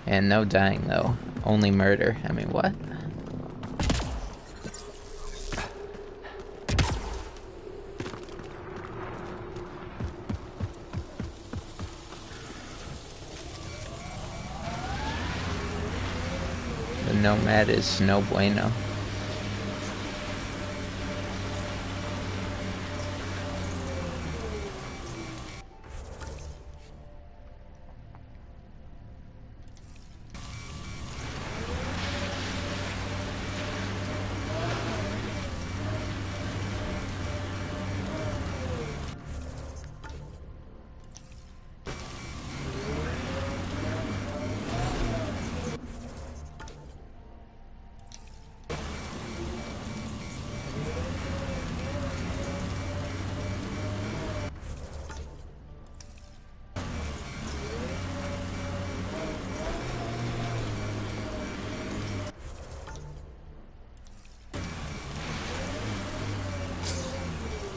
[SPEAKER 12] And no dying, though. Only murder. I mean, what? The Nomad is no bueno.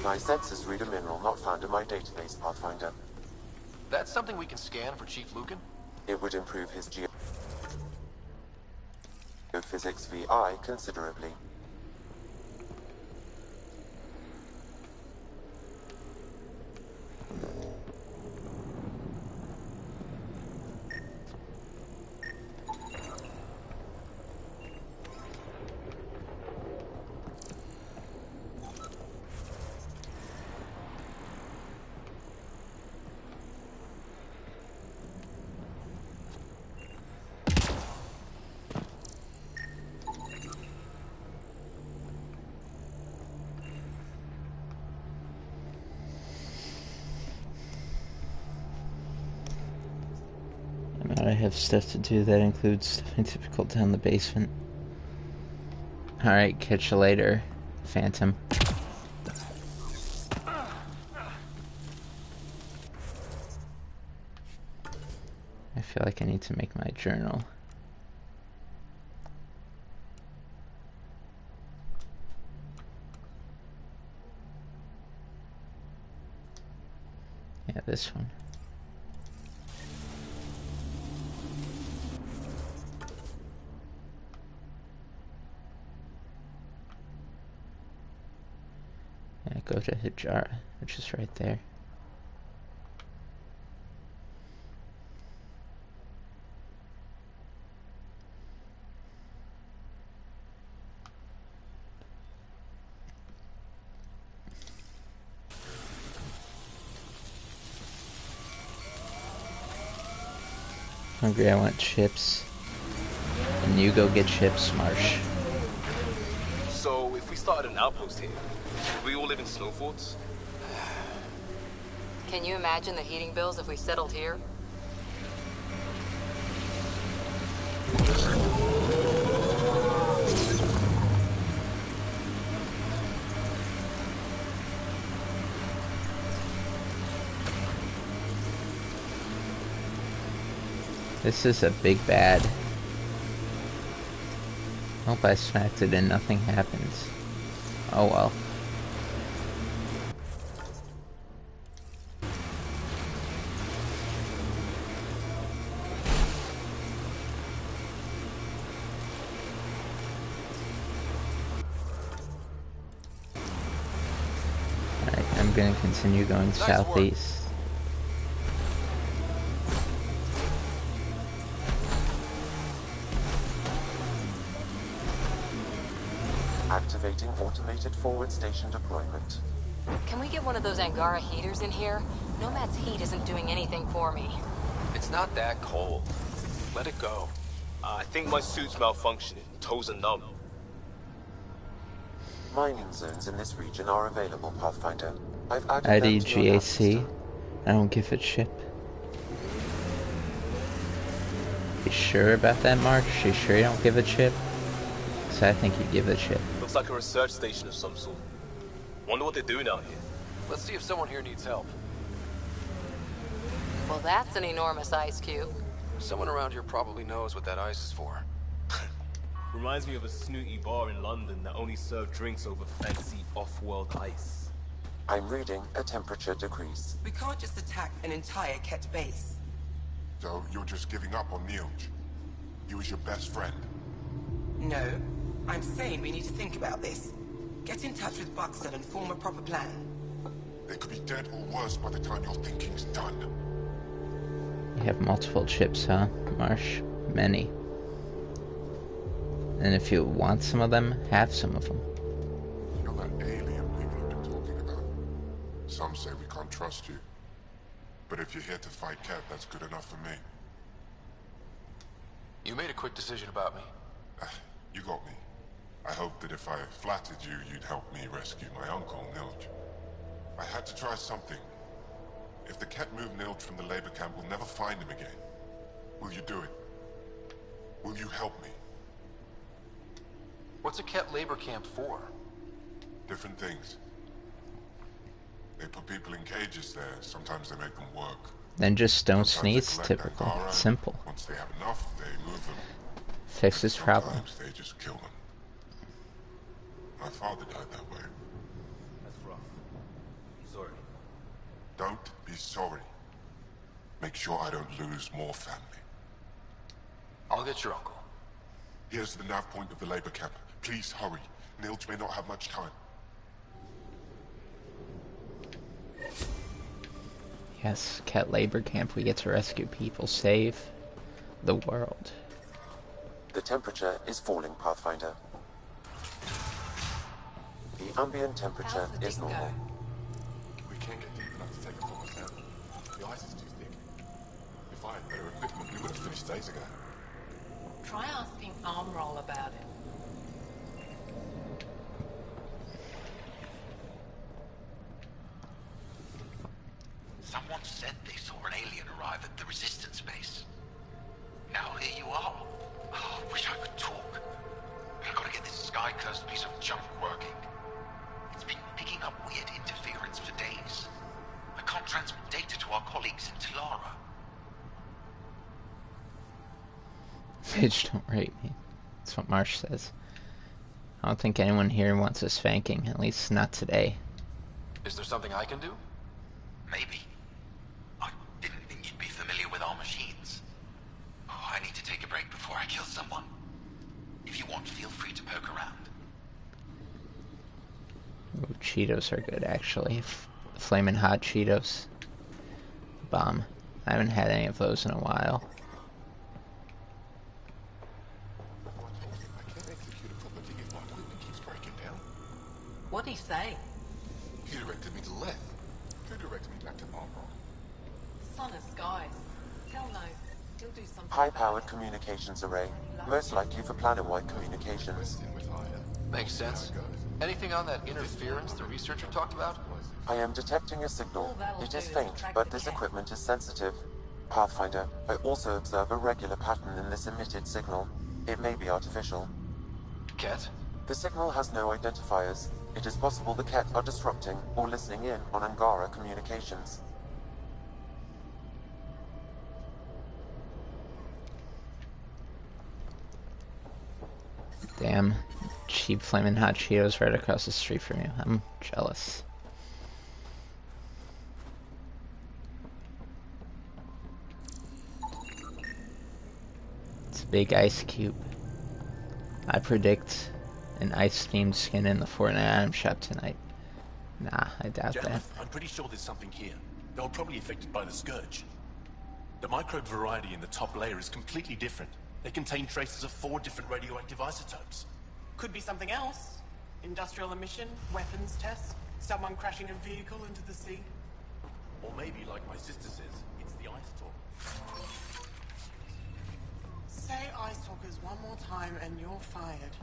[SPEAKER 2] My sensors read a mineral not found in my database, Pathfinder.
[SPEAKER 17] That's something we can scan for Chief Lucan?
[SPEAKER 2] It would improve his geophysics VI considerably.
[SPEAKER 12] I have stuff to do that includes stuffing typical down the basement. Alright, catch you later, Phantom. I feel like I need to make my journal. Yeah, this one. Yeah, go to Hijara, which is right there. Hungry, I want chips. And you go get chips, Marsh.
[SPEAKER 7] outpost here. We all live in snow forts.
[SPEAKER 5] Can you imagine the heating bills if we settled here?
[SPEAKER 12] This is a big bad. Hope I smacked it and nothing happens. Oh well. Alright, I'm gonna continue going southeast.
[SPEAKER 2] Activating automated forward station deployment.
[SPEAKER 5] Can we get one of those Angara heaters in here? Nomad's heat isn't doing anything for me.
[SPEAKER 7] It's not that cold. Let it go. I think my suit's malfunctioning. Toes are numb.
[SPEAKER 2] Mining zones in this region are available, Pathfinder. I've added
[SPEAKER 12] ID
[SPEAKER 2] them to your nav system.
[SPEAKER 12] GAC. I don't give a shit. You sure about that, Mark? You sure you don't give a shit? Cause I think you give a shit.
[SPEAKER 7] Looks like a research station of some sort. Wonder what they're doing out here.
[SPEAKER 17] Let's see if someone here needs help.
[SPEAKER 5] Well, that's an enormous ice cube.
[SPEAKER 17] Someone around here probably knows what that ice is for.
[SPEAKER 7] Reminds me of a snooty bar in London that only served drinks over fancy off-world ice.
[SPEAKER 2] I'm reading a temperature decrease.
[SPEAKER 13] We can't just attack an entire Ket base.
[SPEAKER 14] So you're just giving up on Neilj? He was your best friend.
[SPEAKER 13] No. I'm saying we need to think about this. Get in touch with Buxton and form a proper plan.
[SPEAKER 14] They could be dead or worse by the time your thinking's done.
[SPEAKER 12] You have multiple chips, huh, Marsh? Many. And if you want some of them, have some of them.
[SPEAKER 14] You're that alien people have been talking about. Some say we can't trust you. But if you're here to fight Ket, that's good enough for me.
[SPEAKER 17] You made a quick decision about me.
[SPEAKER 14] You got me. I hoped that if I flattered you, you'd help me rescue my uncle, Neilj. I had to try something. If the Ket move Neilj from the labor camp, we'll never find him again. Will you do it? Will you help me?
[SPEAKER 17] What's a Ket labor camp for?
[SPEAKER 14] Different things. They put people in cages there. Sometimes they make them work.
[SPEAKER 12] Then just don't
[SPEAKER 14] Sometimes
[SPEAKER 12] sneeze,
[SPEAKER 14] they collect
[SPEAKER 12] typical.
[SPEAKER 14] Angara.
[SPEAKER 12] It's simple.
[SPEAKER 14] Once they have enough, they move them.
[SPEAKER 12] Fix this problem.
[SPEAKER 14] Sometimes they just kill them. My father died that way.
[SPEAKER 7] That's rough. I'm sorry.
[SPEAKER 14] Don't be sorry. Make sure I don't lose more family.
[SPEAKER 17] I'll get your uncle.
[SPEAKER 14] Here's the nav point of the labor camp. Please hurry. Neilj may not have much time.
[SPEAKER 12] Yes, Ket labor camp. We get to rescue people, save the world.
[SPEAKER 2] The temperature is falling, Pathfinder. The ambient temperature is normal.
[SPEAKER 14] We can't get deep enough to take a proper sample. The ice is too thick. If I had better equipment, we would have finished days ago.
[SPEAKER 13] Try asking Armroll about it.
[SPEAKER 20] Someone said they saw an alien arrive at the resistance base. Now here you are. Oh, I wish I could talk. I've got to get this sky-cursed piece of junk working. It's been picking up weird interference for days. I can't transmit data to our colleagues in Tilara.
[SPEAKER 12] Bitch, don't rape me. That's what Marsh says. I don't think anyone here wants a spanking, at least not today.
[SPEAKER 17] Is there something I can do?
[SPEAKER 20] Maybe. I didn't think you'd be familiar with our machines. Oh, I need to take a break before I kill someone. If you want, feel free to poke around.
[SPEAKER 12] Ooh, Cheetos are good, actually. Flamin' hot Cheetos. Bomb. I haven't had any of those in a while.
[SPEAKER 14] I can't execute a proper dig if my equipment keeps breaking down.
[SPEAKER 13] What'd he say?
[SPEAKER 14] He directed me to Leth. Who directed me back to Armroll?
[SPEAKER 13] Son of skies. Hell no. He'll do something.
[SPEAKER 2] High-powered communications array. Most likely for planet-wide communications.
[SPEAKER 17] Makes sense. Anything on that interference the researcher talked about?
[SPEAKER 2] I am detecting a signal. It is faint, but this equipment is sensitive. Pathfinder, I also observe a regular pattern in this emitted signal. It may be artificial.
[SPEAKER 17] Ket?
[SPEAKER 2] The signal has no identifiers. It is possible the Ket are disrupting or listening in on Angara communications.
[SPEAKER 12] Damn. Cheap flaming hot Cheetos right across the street from you. I'm jealous. It's a big ice cube. I predict an ice-themed skin in the Fortnite item shop tonight. Nah, I doubt that.
[SPEAKER 19] I'm pretty sure there's something here. They were probably affected by the Scourge. The microbe variety in the top layer is completely different. They contain traces of 4 different radioactive isotopes.
[SPEAKER 16] Could be something else. Industrial emission, weapons tests, someone crashing a vehicle into the sea.
[SPEAKER 19] Or maybe, like my sister says, it's the ice talk.
[SPEAKER 16] Say ice talkers one more time and you're fired.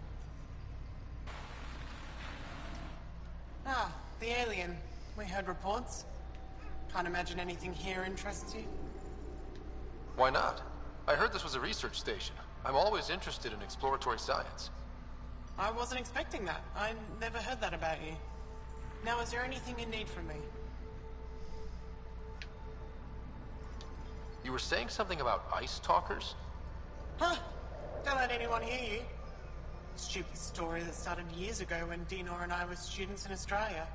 [SPEAKER 16] Ah, the alien. We heard reports. Can't imagine anything here interests you.
[SPEAKER 17] Why not? I heard this was a research station. I'm always interested in exploratory science.
[SPEAKER 16] I wasn't expecting that. I never heard that about you. Now, is there anything you need from me?
[SPEAKER 17] You were saying something about ice talkers?
[SPEAKER 16] Huh? Don't let anyone hear you. Stupid story that started years ago when Dinor and I were students in Australia.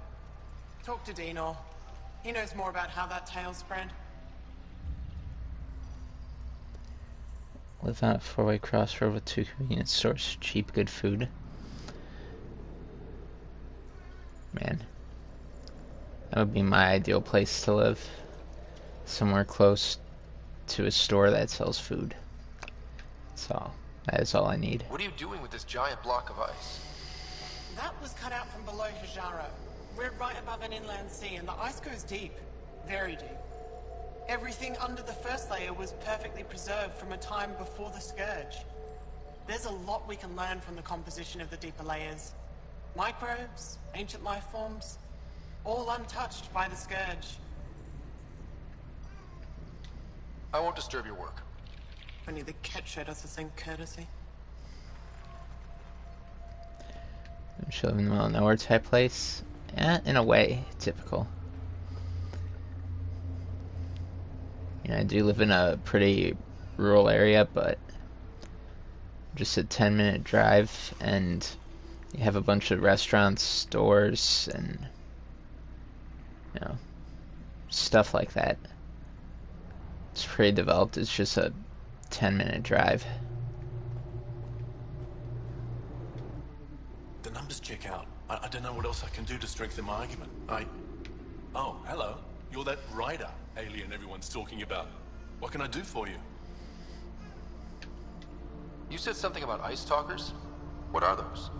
[SPEAKER 16] Talk to Dinor. He knows more about how that tale spread.
[SPEAKER 12] Live on a 4-way crossroad with 2 convenience stores, cheap, good food. Man, that would be my ideal place to live. Somewhere close to a store that sells food. That is all I need.
[SPEAKER 17] What are you doing with this giant block of ice?
[SPEAKER 16] That was cut out from below Hijaro. We're right above an inland sea, and the ice goes deep. Very deep. Everything under the first layer was perfectly preserved from a time before the Scourge. There's a lot we can learn from the composition of the deeper layers. Microbes, ancient life forms, all untouched by the Scourge.
[SPEAKER 17] I won't disturb your work.
[SPEAKER 16] Only the Ket showed us the same courtesy.
[SPEAKER 12] Don't you live in the middle of nowhere type place? Yeah, in a way, typical. You know, I do live in a pretty rural area, but just a 10-minute drive, and you have a bunch of restaurants, stores, and, you know, stuff like that. It's pretty developed. It's just a 10-minute drive.
[SPEAKER 19] The numbers check out. I don't know what else I can do to strengthen my argument. Oh, hello. You're that rider alien everyone's talking about. What can I do for you?
[SPEAKER 17] You said something about ice talkers? What are those?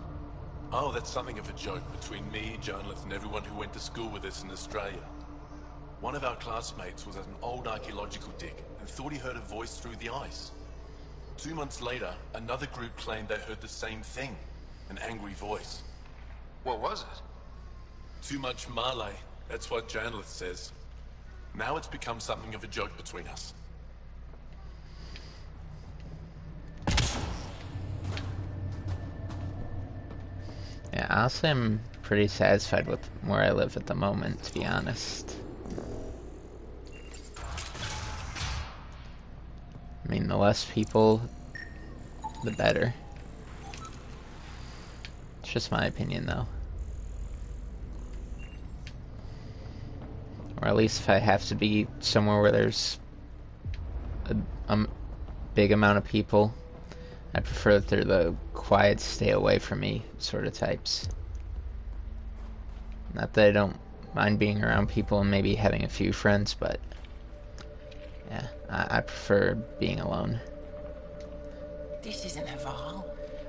[SPEAKER 19] Oh, that's something of a joke between me, journalists, and everyone who went to school with us in Australia. One of our classmates was at an old archaeological dig and thought he heard a voice through the ice. 2 months later, another group claimed they heard the same thing, an angry voice.
[SPEAKER 17] What was it?
[SPEAKER 19] Too much Malay, that's what journalist says. Now it's become something of a joke between us.
[SPEAKER 12] Yeah, honestly, I'm pretty satisfied with where I live at the moment, to be honest. I mean, the less people, the better. It's just my opinion, though. Or at least if I have to be somewhere where there's a big amount of people, I prefer that they're the quiet, stay away from me sort of types. Not that I don't mind being around people and maybe having a few friends, but yeah, I prefer being alone.
[SPEAKER 21] This isn't Haval.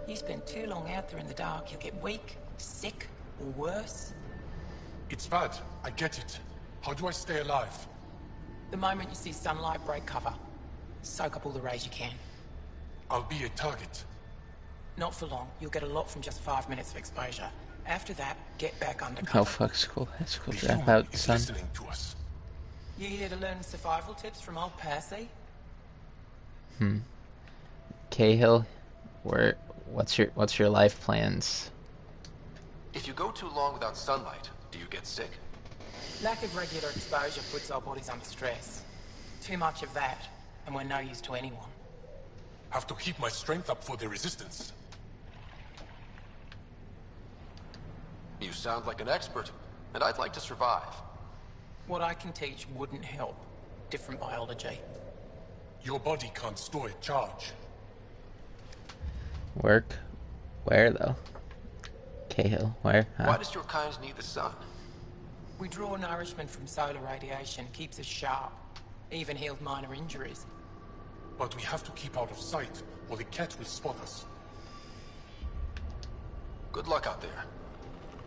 [SPEAKER 21] You spend too long out there in the dark, you'll get weak, sick, or worse.
[SPEAKER 22] It's bad. I get it. How do I stay alive?
[SPEAKER 21] The moment you see sunlight, break cover. Soak up all the rays you can.
[SPEAKER 22] I'll be a target.
[SPEAKER 21] Not for long. You'll get a lot from just 5 minutes of exposure. After that, get back
[SPEAKER 12] Oh
[SPEAKER 21] undercover.
[SPEAKER 12] fuck, school
[SPEAKER 22] The human
[SPEAKER 12] dropout,
[SPEAKER 22] is
[SPEAKER 12] son.
[SPEAKER 22] listening to us.
[SPEAKER 21] You here to learn survival tips from old Percy?
[SPEAKER 12] Cahill, what's your life plans?
[SPEAKER 17] If you go too long without sunlight, do you get sick?
[SPEAKER 21] Lack of regular exposure puts our bodies under stress. Too much of that, and we're no use to anyone.
[SPEAKER 22] Have to keep my strength up for the resistance.
[SPEAKER 17] You sound like an expert, and I'd like to survive.
[SPEAKER 21] What I can teach wouldn't help. Different biology.
[SPEAKER 22] Your body can't store a charge.
[SPEAKER 12] Work? Where though? Cahill, where? Huh?
[SPEAKER 17] Why does your kind need the sun?
[SPEAKER 21] We draw nourishment from solar radiation, keeps us sharp. Even healed minor injuries.
[SPEAKER 22] But we have to keep out of sight, or the cat will spot us.
[SPEAKER 17] Good luck out there.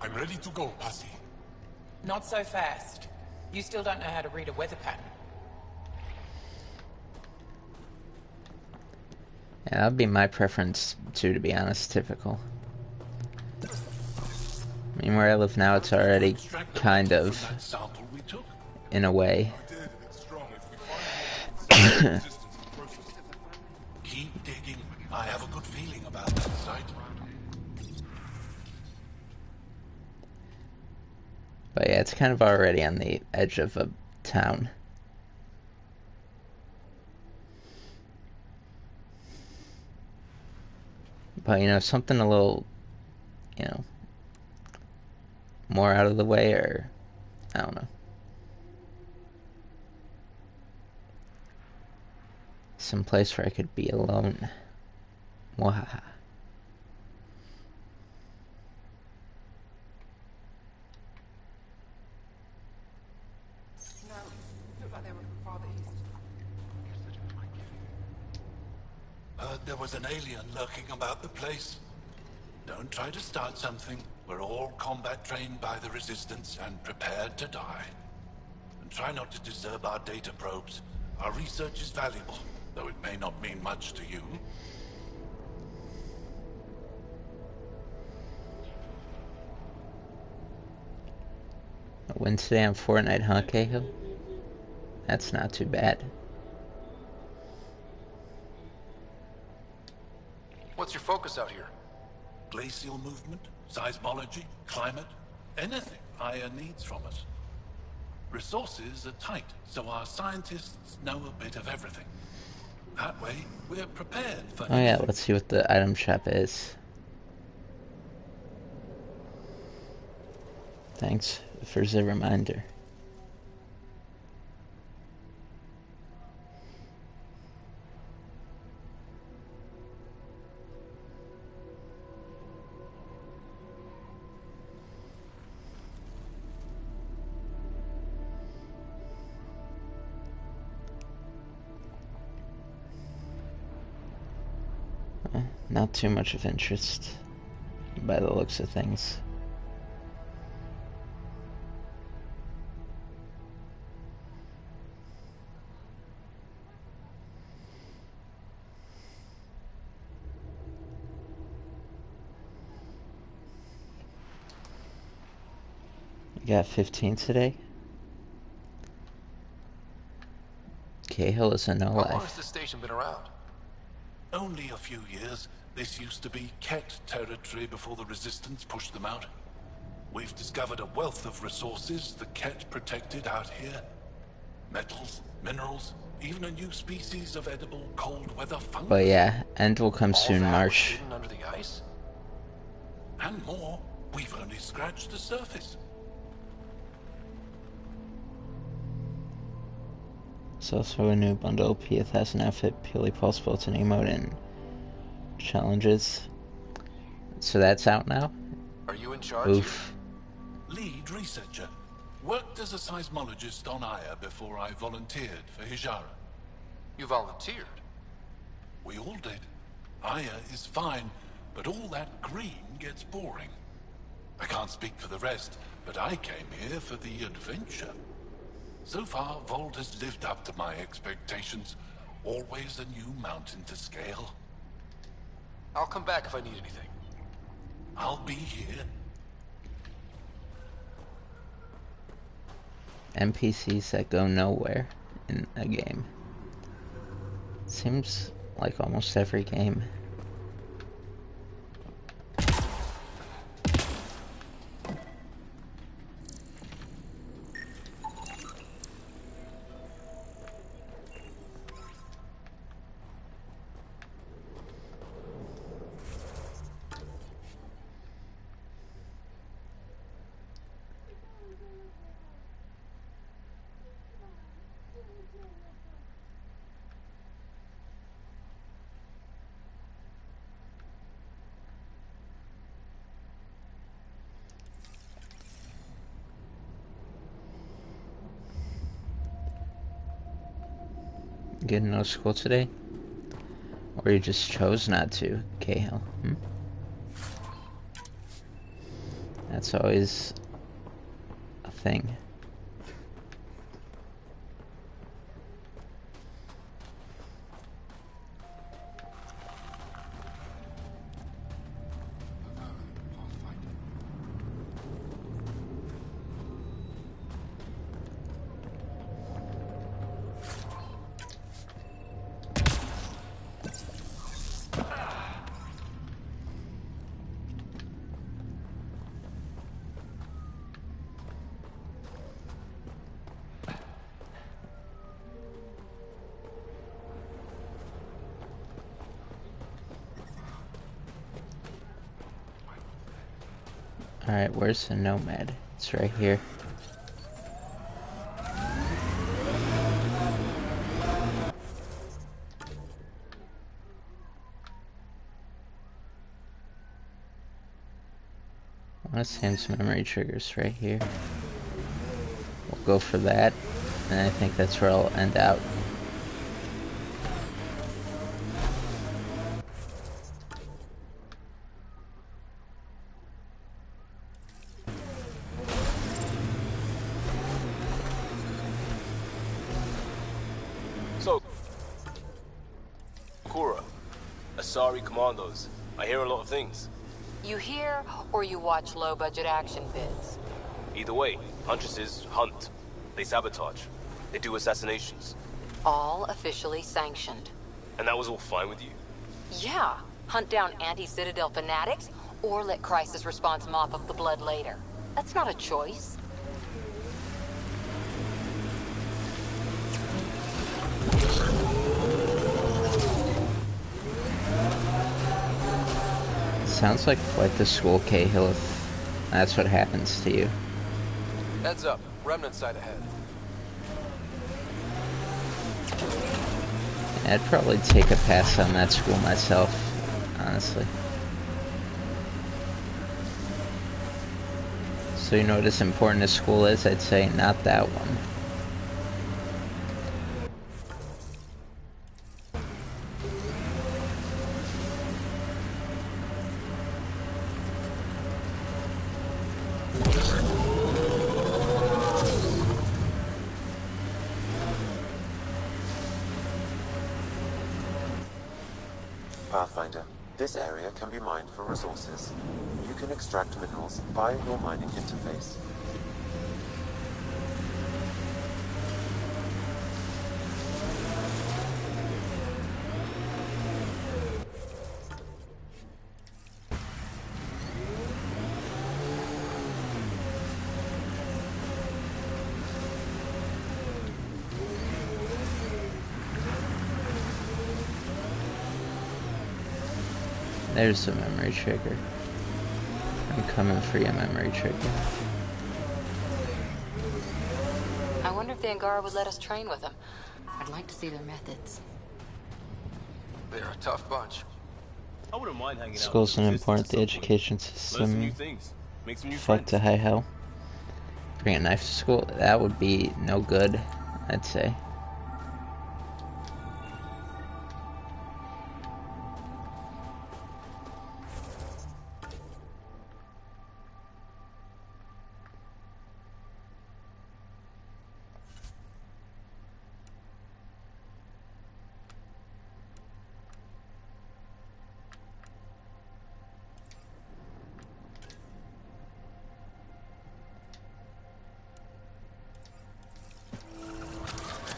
[SPEAKER 22] I'm ready to go, Passy.
[SPEAKER 21] Not so fast. You still don't know how to read a weather pattern.
[SPEAKER 12] Yeah, that'd be my preference too, to be honest. Typical. I mean, where I live now, it's already kind of, in a way.
[SPEAKER 22] Keep digging. I have a good feeling about that site.
[SPEAKER 12] But yeah, it's kind of already on the edge of a town. But, you know, something a little, you know, more out of the way, or, I don't know. Some place where I could be alone. Mwahaha.
[SPEAKER 21] No, looked like they were from farther east.
[SPEAKER 22] Heard there was an alien lurking about the place. Don't try to start something. We're all combat trained by the Resistance and prepared to die. And try not to disturb our data probes. Our research is valuable, though it may not mean much to you.
[SPEAKER 12] A win today on Fortnite, huh, Cahill? That's not too bad.
[SPEAKER 17] What's your focus out here?
[SPEAKER 22] Glacial movement, seismology, climate, anything Aya needs from us. Resources are tight, so our scientists know a bit of everything. That way, we're prepared for
[SPEAKER 12] Oh yeah, let's see what the item shop is. Thanks for the reminder. Not too much of interest by the looks of things. You got 15 today? Cahill is a no
[SPEAKER 17] How long
[SPEAKER 12] life.
[SPEAKER 17] has this station been around?
[SPEAKER 22] Only a few years. This used to be Ket territory before the Resistance pushed them out. We've discovered a wealth of resources the Ket protected out here. Metals, minerals, even a new species of edible cold weather fungus.
[SPEAKER 12] But yeah, end will come
[SPEAKER 17] All
[SPEAKER 12] soon,
[SPEAKER 17] that was
[SPEAKER 12] Marsh.
[SPEAKER 17] hidden under the ice?
[SPEAKER 22] And more. We've only scratched the surface.
[SPEAKER 12] It's also a new bundle, P1000 outfit, purely possible to emote and challenges. So that's out now?
[SPEAKER 17] Are you in charge?
[SPEAKER 12] Oof.
[SPEAKER 22] Lead researcher. Worked as a seismologist on Aya before I volunteered for Hijara.
[SPEAKER 17] You volunteered?
[SPEAKER 22] We all did. Aya is fine, but all that green gets boring. I can't speak for the rest, but I came here for the adventure. So far, Vault has lived up to my expectations. Always a new mountain to scale.
[SPEAKER 17] I'll come back if I need anything.
[SPEAKER 22] I'll be here.
[SPEAKER 12] NPCs that go nowhere in a game. Seems like almost every game. Getting no school today? Or you just chose not to, Cahill? That's always a thing. Alright, where's the Nomad? It's right here. I want to save some memory triggers right here. We'll go for that, and I think that's where I'll end out.
[SPEAKER 7] So, Cora, Asari Commandos. I hear a lot of things.
[SPEAKER 5] You hear or you watch low-budget action vids?
[SPEAKER 7] Either way, Huntresses hunt. They sabotage. They do assassinations.
[SPEAKER 5] All officially sanctioned.
[SPEAKER 7] And that was all fine with you?
[SPEAKER 5] Yeah. Hunt down anti-Citadel fanatics, or let Crisis Response mop up the blood later. That's not a choice.
[SPEAKER 12] Sounds like quite the school, Cahill, if that's what happens to you.
[SPEAKER 17] Heads up. Remnant side ahead.
[SPEAKER 12] I'd probably take a pass on that school myself, honestly. So you know what as important as school is? I'd say not that one.
[SPEAKER 2] Pathfinder, this area can be mined for resources. You can extract minerals via your mining interface.
[SPEAKER 12] There's the memory trigger. I'm coming for you, memory trigger.
[SPEAKER 5] I wonder if the Angara would let us train with them. I'd like to see their methods.
[SPEAKER 17] They're a tough bunch.
[SPEAKER 7] I wouldn't mind hanging out.
[SPEAKER 12] School's an important the education
[SPEAKER 7] Learn some
[SPEAKER 12] system.
[SPEAKER 7] new things. Make some new
[SPEAKER 12] Fuck
[SPEAKER 7] friends.
[SPEAKER 12] to high hell. Bring a knife to school? That would be no good, I'd say.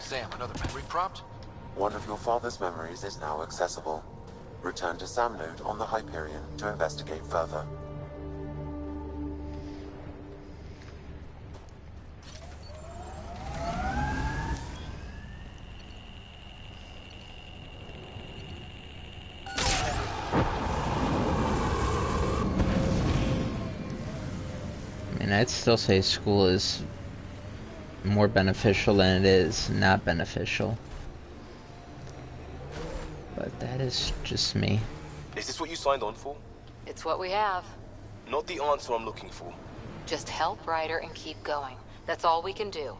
[SPEAKER 17] Sam, another memory prompt?
[SPEAKER 2] One of your father's memories is now accessible. Return to Sam Node on the Hyperion to investigate further.
[SPEAKER 12] And I'd still say school is more beneficial than it is not beneficial. But that is just me.
[SPEAKER 7] Is this what you signed on for?
[SPEAKER 5] It's what we have.
[SPEAKER 7] Not the answer I'm looking for.
[SPEAKER 5] Just help Ryder and keep going. That's all we can do.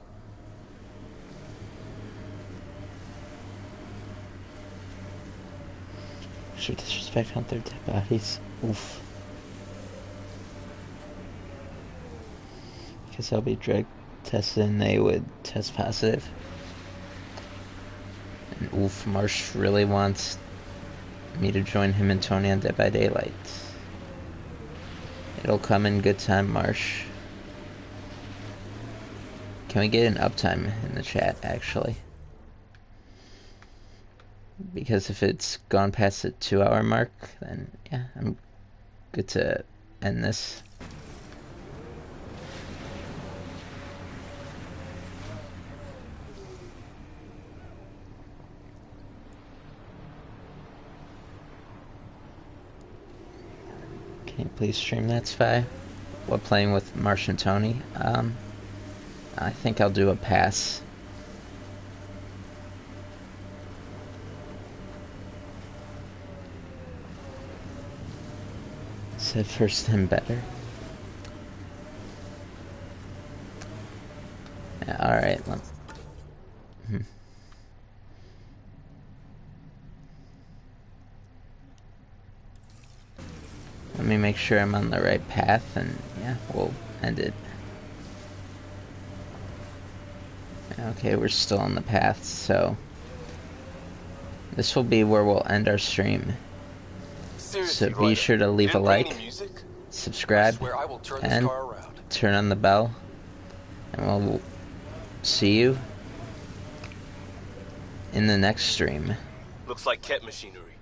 [SPEAKER 12] Should disrespect hunt their dead bodies. Oof. Because I'll be drug tested and they would test positive. And oof, Marsh really wants me to join him and Tony on Dead by Daylight. It'll come in good time, Marsh. Can we get an uptime in the chat, actually? Because if it's gone past the 2-hour mark, then yeah, I'm good to end this. Can you please stream that, Spy? While playing with Marsh and Tony? I think I'll do a pass. Said first and better. Yeah, alright, Let me make sure I'm on the right path, and yeah, we'll end it. Okay, we're still on the path, so this will be where we'll end our stream.
[SPEAKER 7] Seriously,
[SPEAKER 12] So be sure to leave a like,
[SPEAKER 7] I
[SPEAKER 12] subscribe,
[SPEAKER 17] swear I will turn this
[SPEAKER 12] and
[SPEAKER 17] car around.
[SPEAKER 12] turn on the bell, and we'll see you in the next stream.
[SPEAKER 7] Looks like Ket machinery.